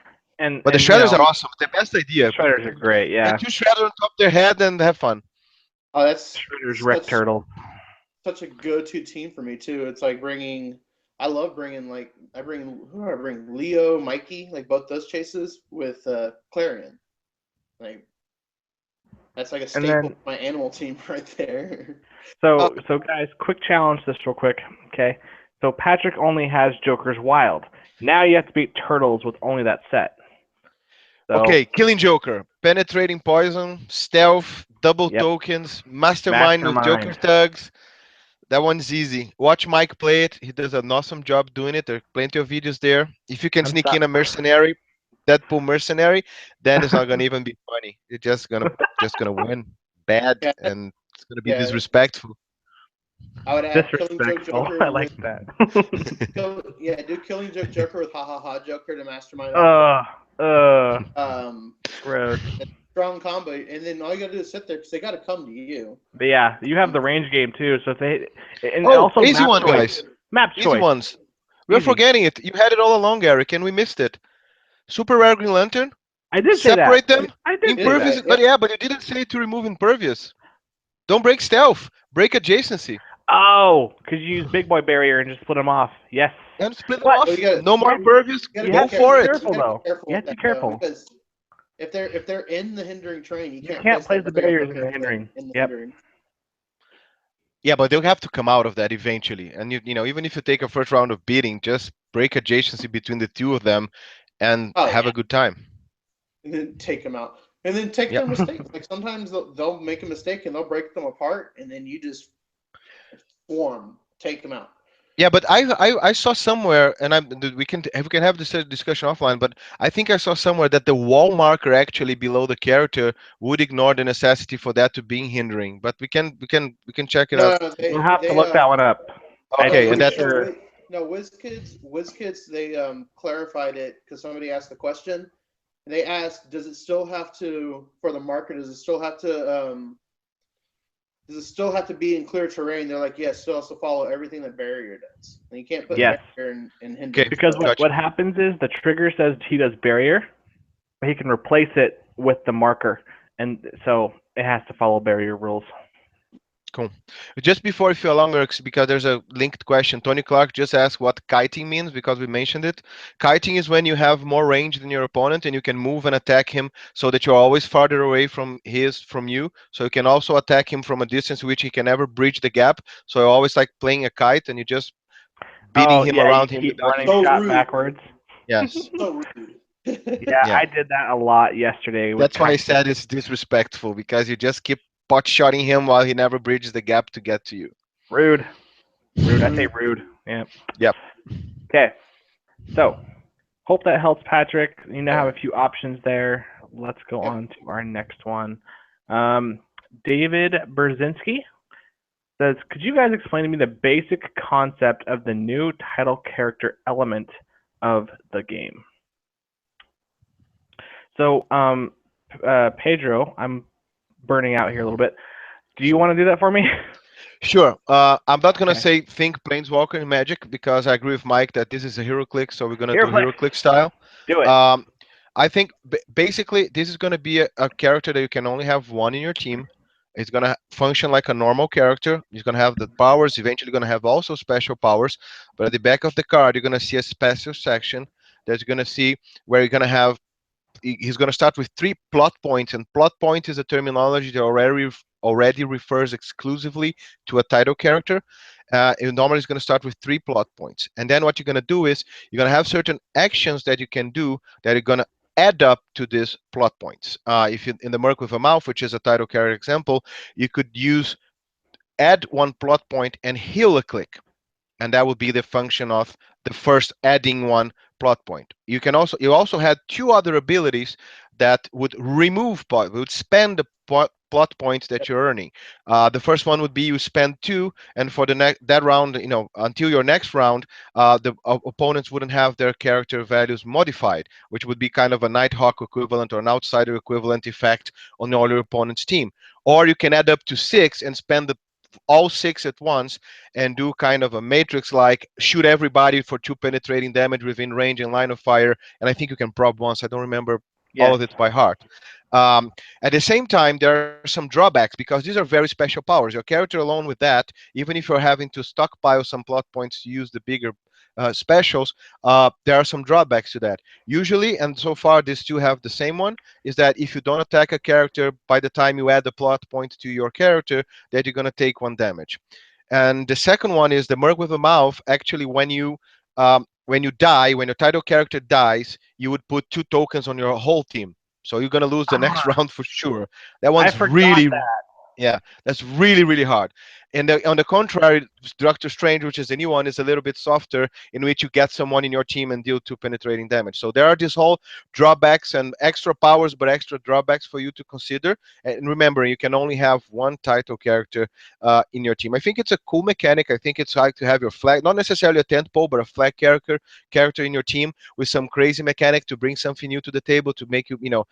But the shredders are awesome. The best idea. Shredders are great. Yeah. Get 2 shredders on top of their head and have fun. Oh, that's Shredder's wreck turtle. Such a go-to team for me too. It's like I love bringing who do I bring? Leo, Mikey, like both those chases with Clarion. Like that's like a staple of my animal team right there. So guys, quick challenge this real quick. Okay. So Patrick only has Joker's Wild. Now you have to beat Turtles with only that set. So, okay, Killing Joker, penetrating poison, stealth, double tokens, mastermind with Joker thugs. That one's easy. Watch Mike play it. He does an awesome job doing it. There are plenty of videos there. If you can sneak in a mercenary, Deadpool mercenary, then it's not gonna even be funny. You're just gonna win bad, and it's gonna be disrespectful. I would add Killing Joke Joker. I like that. Do Killing Joke Joker with Ha Ha Ha Joker to mastermind. Gross. Strong combo, and then all you gotta do is sit there because they gotta come to you. But yeah, you have the range game too, so if they also easy one, guys. Map choice. Easy ones. We're forgetting it. You had it all along, Eric, and we missed it. Super Rare Green Lantern. I did say that. Separate them. I did impervious, say that. but you didn't say to remove impervious. Don't break stealth. Break adjacency. Oh, because you use Big Boy Barrier and just split them off. Yes. And split them off. No more impervious. Go for it. Careful though. You have to be careful. Because if they're in the hindering train, you can't place the barriers in the hindering. Hindering. Yeah, but they'll have to come out of that eventually. And even if you take a first round of beating, just break adjacency between the 2 of them and have a good time. And then take them out. And then take their mistakes. Like sometimes they'll make a mistake and they'll break them apart, and then you just swarm, take them out. Yeah, but I saw somewhere, and we can have this discussion offline. But I think I saw somewhere that the wall marker actually below the character would ignore the necessity for that to be hindering. But we can check it out. No, no, We'll have to look that one up. I'm Okay, and pretty that sure. No, WizKids, they clarified it because somebody asked the question. And they asked, does it still have to, for the marker, does it still have to be in clear terrain? They're like, yes, still has to follow everything that barrier does. And you can't put Yes. barrier and hindrance. Okay, Because So- what happens is the trigger says he does barrier, but he can replace it with the marker, and so it has to follow barrier rules. Cool. Just before, if you allow me, because there's a linked question. Tony Clark just asked what kiting means because we mentioned it. Kiting is when you have more range than your opponent and you can move and attack him so that you're always farther away from you. So you can also attack him from a distance which he can never bridge the gap. So I always like playing a kite and you just beating him yeah, around you him keep without running him. So shot rude. backwards. Yes. So rude. Yeah, Yeah. I did that a lot yesterday. With That's why I kites. said it's disrespectful because you just keep pot shotting him while he never bridges the gap to get to you. Rude. Rude. I say rude. Yeah. Yep. Okay. So, hope that helps, Patrick. You now have Yeah. a few options there. Let's go Yep. on to our next one. David Brzezinski says, could you guys explain to me the basic concept of the new title character element of the game? So, Pedro, I'm burning out here a little bit. Do you want to do that for me? Sure. I'm not gonna Okay. say think Planeswalker in Magic because I agree with Mike that this is a Heroclix, so we're gonna do Heroclix. Heroclix style. Do it. I think basically this is gonna be a character that you can only have one in your team. It's gonna function like a normal character. He's gonna have the powers. Eventually, gonna have also special powers. But at the back of the card, you're gonna see a special section that you're gonna see where you're gonna have he's going to start with 3 plot points, and plot point is a terminology that already refers exclusively to a title character. It normally is going to start with 3 plot points, and then what you're going to do is you're going to have certain actions that you can do that are going to add up to these plot points. If you, in the Merc with a Mouth, which is a title character example, you could use add 1 plot point and heal a click, and that would be the function of the first adding 1 plot point. You also had 2 other abilities that would remove would spend the plot points that you're earning. The first one would be you spend 2, and for the that round, until your next round, the opponents wouldn't have their character values modified, which would be kind of a Nighthawk equivalent or an outsider equivalent effect on all your opponent's team. Or you can add up to 6 and spend all 6 at once and do kind of a matrix like shoot everybody for 2 penetrating damage within range and line of fire, and I think you can prob once. I don't remember all Yes. of it by heart. At the same time, there are some drawbacks because these are very special powers. Your character alone with that, even if you're having to stockpile some plot points to use the bigger specials, there are some drawbacks to that. Usually, and so far these two have the same one, is that if you don't attack a character by the time you add the plot point to your character, that you're going to take 1 damage. And the second one is the Merc with a Mouth. Actually, when you die, when your title character dies, you would put 2 tokens on your whole team. So you're gonna lose the next round for sure. That I one's forgot really, that. yeah, that's really, really hard. And on the contrary, Doctor Strange, which is the new one, is a little bit softer, in which you get someone in your team and deal 2 penetrating damage. So there are these whole drawbacks and extra powers, but extra drawbacks for you to consider. And remember, you can only have 1 title character in your team. I think it's a cool mechanic. I think it's like to have your flag, not necessarily a tent pole, but a flag character in your team with some crazy mechanic to bring something new to the table to make you,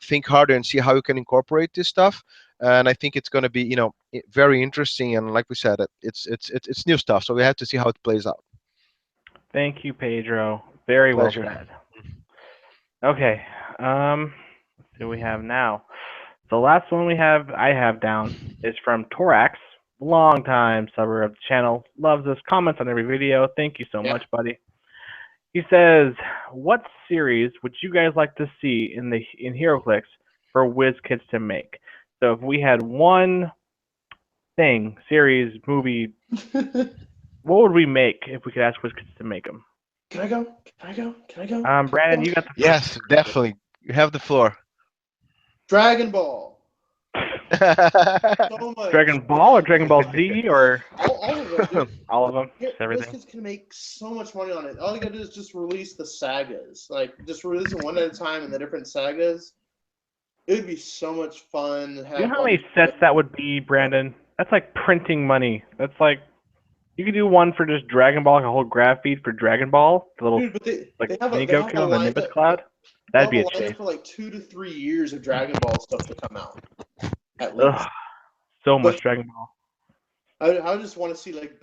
think harder and see how you can incorporate this stuff. And I think it's going to be, very interesting. And like we said, it's new stuff, so we have to see how it plays out. Thank you, Pedro. Very well Pleasure. said. Okay. Let's see what we have now. The last one I have down is from Torax, longtime subber of the channel, loves us, comments on every video. Thank you so much, buddy. He says, "What series would you guys like to see in HeroClix for WizKids to make?" So if we had one thing, series, movie, what would we make if we could ask WizKids to make them? Can I go? Can I go? Can I go? Brandon, you got the first. Yes, definitely. You have the floor. Dragon Ball. So much. Dragon Ball or Dragon Ball Z or All of them, dude. all of them? Yeah, Just everything. WizKids can make so much money on it. All you gotta do is just release the sagas. Like, just release them one at a time in the different sagas. It would be so much fun to have. You know how many sets that would be, Brandon? That's like printing money. That's like you could do one for just Dragon Ball, like a whole graph feed for Dragon Ball, the little Dude, but they have mini they have Goku on the lineup. Nimbus Cloud. That'd be a chase. For like 2 to 3 years of Dragon Ball stuff to come out, at least. Ugh, so much Dragon Ball. I just want to see like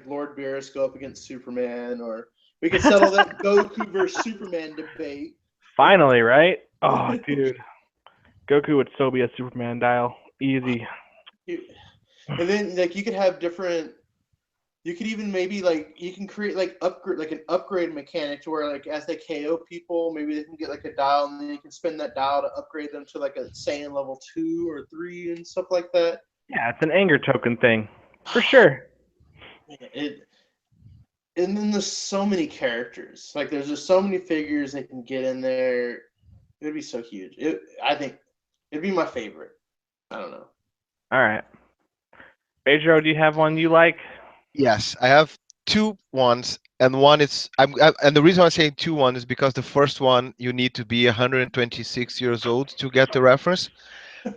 Lord Beerus go up against Superman, or we could settle that Goku versus Superman debate. Finally, right? Oh, dude, Goku would so be a Superman dial, easy. And then like you could have different. You could even maybe you can create an upgrade mechanic to where like as they KO people, maybe they can get like a dial, and then you can spend that dial to upgrade them to like a Saiyan level 2 or 3 and stuff like that. Yeah, it's an anger token thing, for sure. And then there's so many characters. Like there's just so many figures they can get in there. It would be so huge. I think it'd be my favorite. I don't know. All right. Pedro, do you have one you like? Yes, I have two ones, and one is and the reason I'm saying two one is because the first one you need to be 126 years old to get the reference,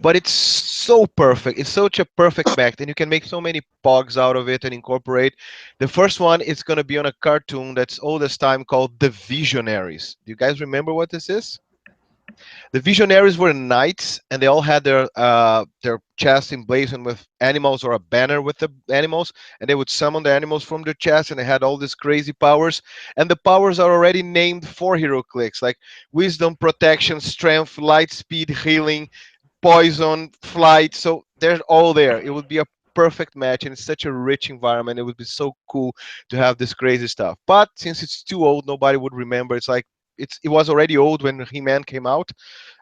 but it's so perfect. It's such a perfect mech, and you can make so many pogs out of it and incorporate. The first one is going to be on a cartoon that's old as time called The Visionaries. Do you guys remember what this is? The Visionaries were knights, and they all had their chest emblazoned with animals or a banner with the animals, and they would summon the animals from their chest, and they had all these crazy powers. And the powers are already named for Heroclix, like wisdom, protection, strength, light speed, healing, poison, flight. So they're all there. It would be a perfect match, and it's such a rich environment. It would be so cool to have this crazy stuff. But since it's too old, nobody would remember. It's like it was already old when He-Man came out.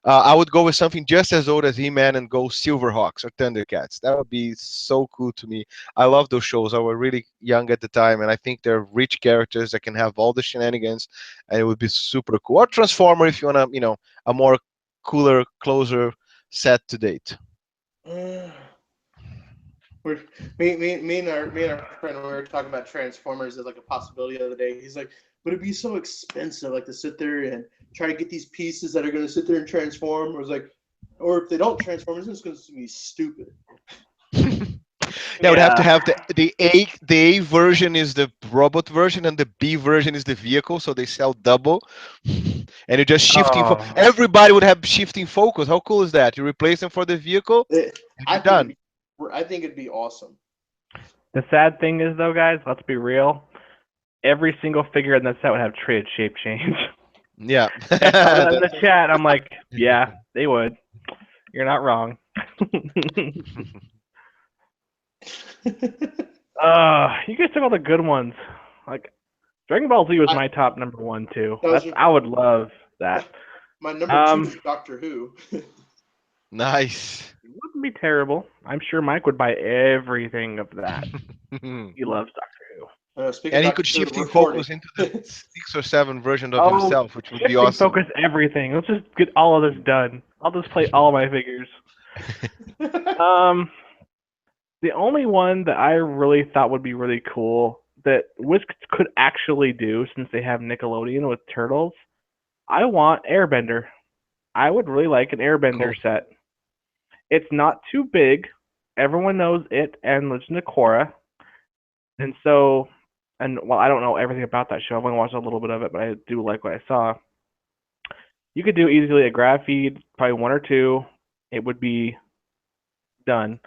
I would go with something just as old as He-Man and go Silverhawks or Thundercats. That would be so cool to me. I love those shows. I was really young at the time, and I think they're rich characters that can have all the shenanigans, and it would be super cool. Or Transformer if you want to, a more cooler, closer set to date. Me and our friend, we were talking about Transformers as like a possibility the other day. He's like, but it'd be so expensive, like to sit there and try to get these pieces that are going to sit there and transform. Or like, or if they don't transform, it's just going to be stupid. They would have to have the A version is the robot version, and the B version is the vehicle, so they sell double. And you're just shifting. Everybody would have shifting focus. How cool is that? You replace them for the vehicle, and you're done. I think it'd be awesome. The sad thing is, though, guys, let's be real. Every single figure in that set would have traded shape change. Yeah. In the chat, I'm like, yeah, they would. You're not wrong. You guys took all the good ones. Like Dragon Ball Z was my top number one too. I would love that. My number 2 is Doctor Who. Nice. It wouldn't be terrible. I'm sure Mike would buy everything of that. He loves Doctor Who. And he could shifting focus into the 6 or 7 version of himself, which would be awesome. Focus everything. Let's just get all of this done. I'll just play all my figures. The only one that I really thought would be really cool that WizKids could actually do, since they have Nickelodeon with Turtles, I want Airbender. I would really like an Airbender set. It's not too big. Everyone knows it and Legend of Korra. And so, while I don't know everything about that show, I've only watched a little bit of it, but I do like what I saw. You could do easily a graph feed, probably 1 or 2. It would be done.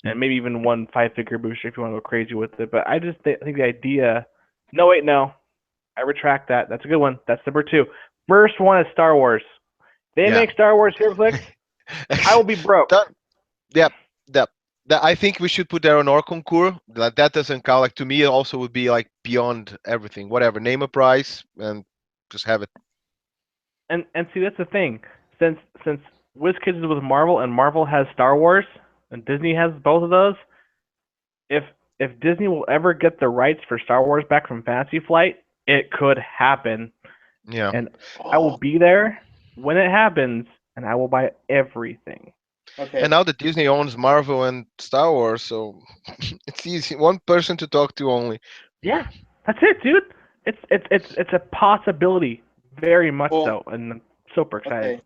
And maybe even 1 5-figure booster if you want to go crazy with it. But I just think the idea... No, wait, no. I retract that. That's a good one. That's number 2. First one is Star Wars. They make Star Wars Heroclix. I will be broke. Yep. I think we should put that on our concours. That doesn't count. Like, to me, it also would be like beyond everything. Whatever. Name a price and just have it. And see, that's the thing. Since WizKids is with Marvel and Marvel has Star Wars and Disney has both of those, if Disney will ever get the rights for Star Wars back from Fantasy Flight, it could happen. Yeah. And I will be there when it happens, and I will buy everything. Okay. And now that Disney owns Marvel and Star Wars, so it's easy. One person to talk to only. Yeah, that's it, dude. It's a possibility, very much Well, so, and I'm super excited. Okay.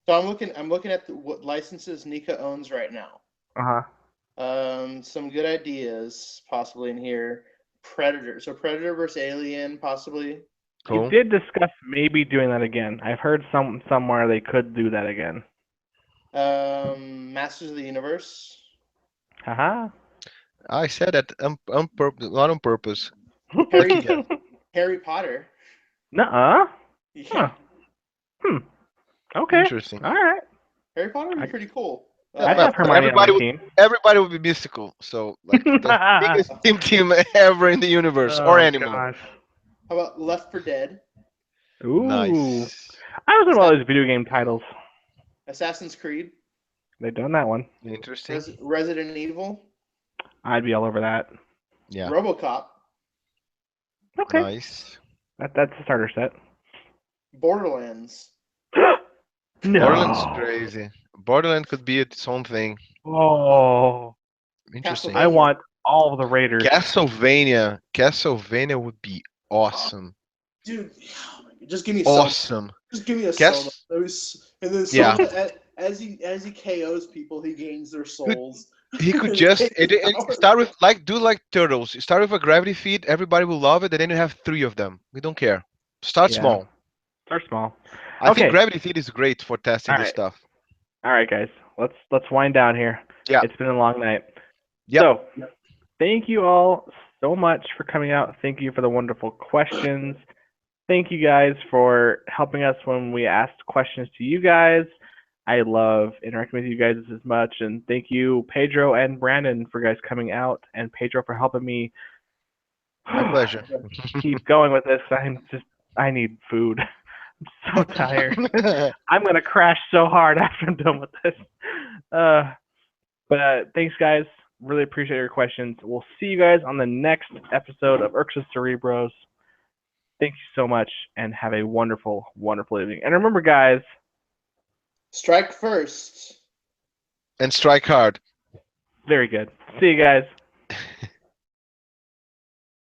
So I'm looking at what licenses Nika owns right now. Uh huh. Some good ideas possibly in here. Predator. So Predator versus Alien possibly. You Cool. did discuss maybe doing that again. I've heard somewhere they could do that again. Masters of the Universe. Haha. I said that not on purpose. Harry Lucky guess. Harry Potter. Nuh-uh. Yeah. Huh. Hmm. Okay. Interesting. All right. Harry Potter would be I- pretty cool. I'd Well, have Hermione on my team. everybody would be mystical. So like the biggest team ever in the universe or Oh animal. gosh. How about Left 4 Dead? Ooh. Nice. I was in all these video game titles. Assassin's Creed? They've done that one. Interesting. Resident Evil? I'd be all over that. Yeah. RoboCop? Okay. Nice. That's the starter set. Borderlands? No. Borderlands is crazy. Borderland could be its own thing. Oh. Interesting. I want all of the Raiders. Castlevania would be awesome. Dude, just give me Soma. Awesome. Just give me a Cas- Soma. And then Yeah. Soma, as he KOs people, he gains their souls. He could just start with do like turtles. Start with a gravity feed. Everybody will love it, and then you have 3 of them. We don't care. Start Yeah. small. Start small. I think Okay. gravity feed is great for testing this Alright. stuff. All right, guys. Let's wind down here. Yeah. It's been a long night. Yep. So, thank you all so much for coming out. Thank you for the wonderful questions. Thank you guys for helping us when we asked questions to you guys. I love interacting with you guys as much, and thank you, Pedro and Brandon, for guys coming out, and Pedro for helping me. My pleasure. Keep going with this. I need food. I'm so tired. I'm gonna crash so hard after I'm done with this. But thanks, guys. Really appreciate your questions. We'll see you guys on the next episode of Erx's Cerebros. Thank you so much, and have a wonderful, wonderful evening. And remember, guys, Strike first. And strike hard. very good. See you guys.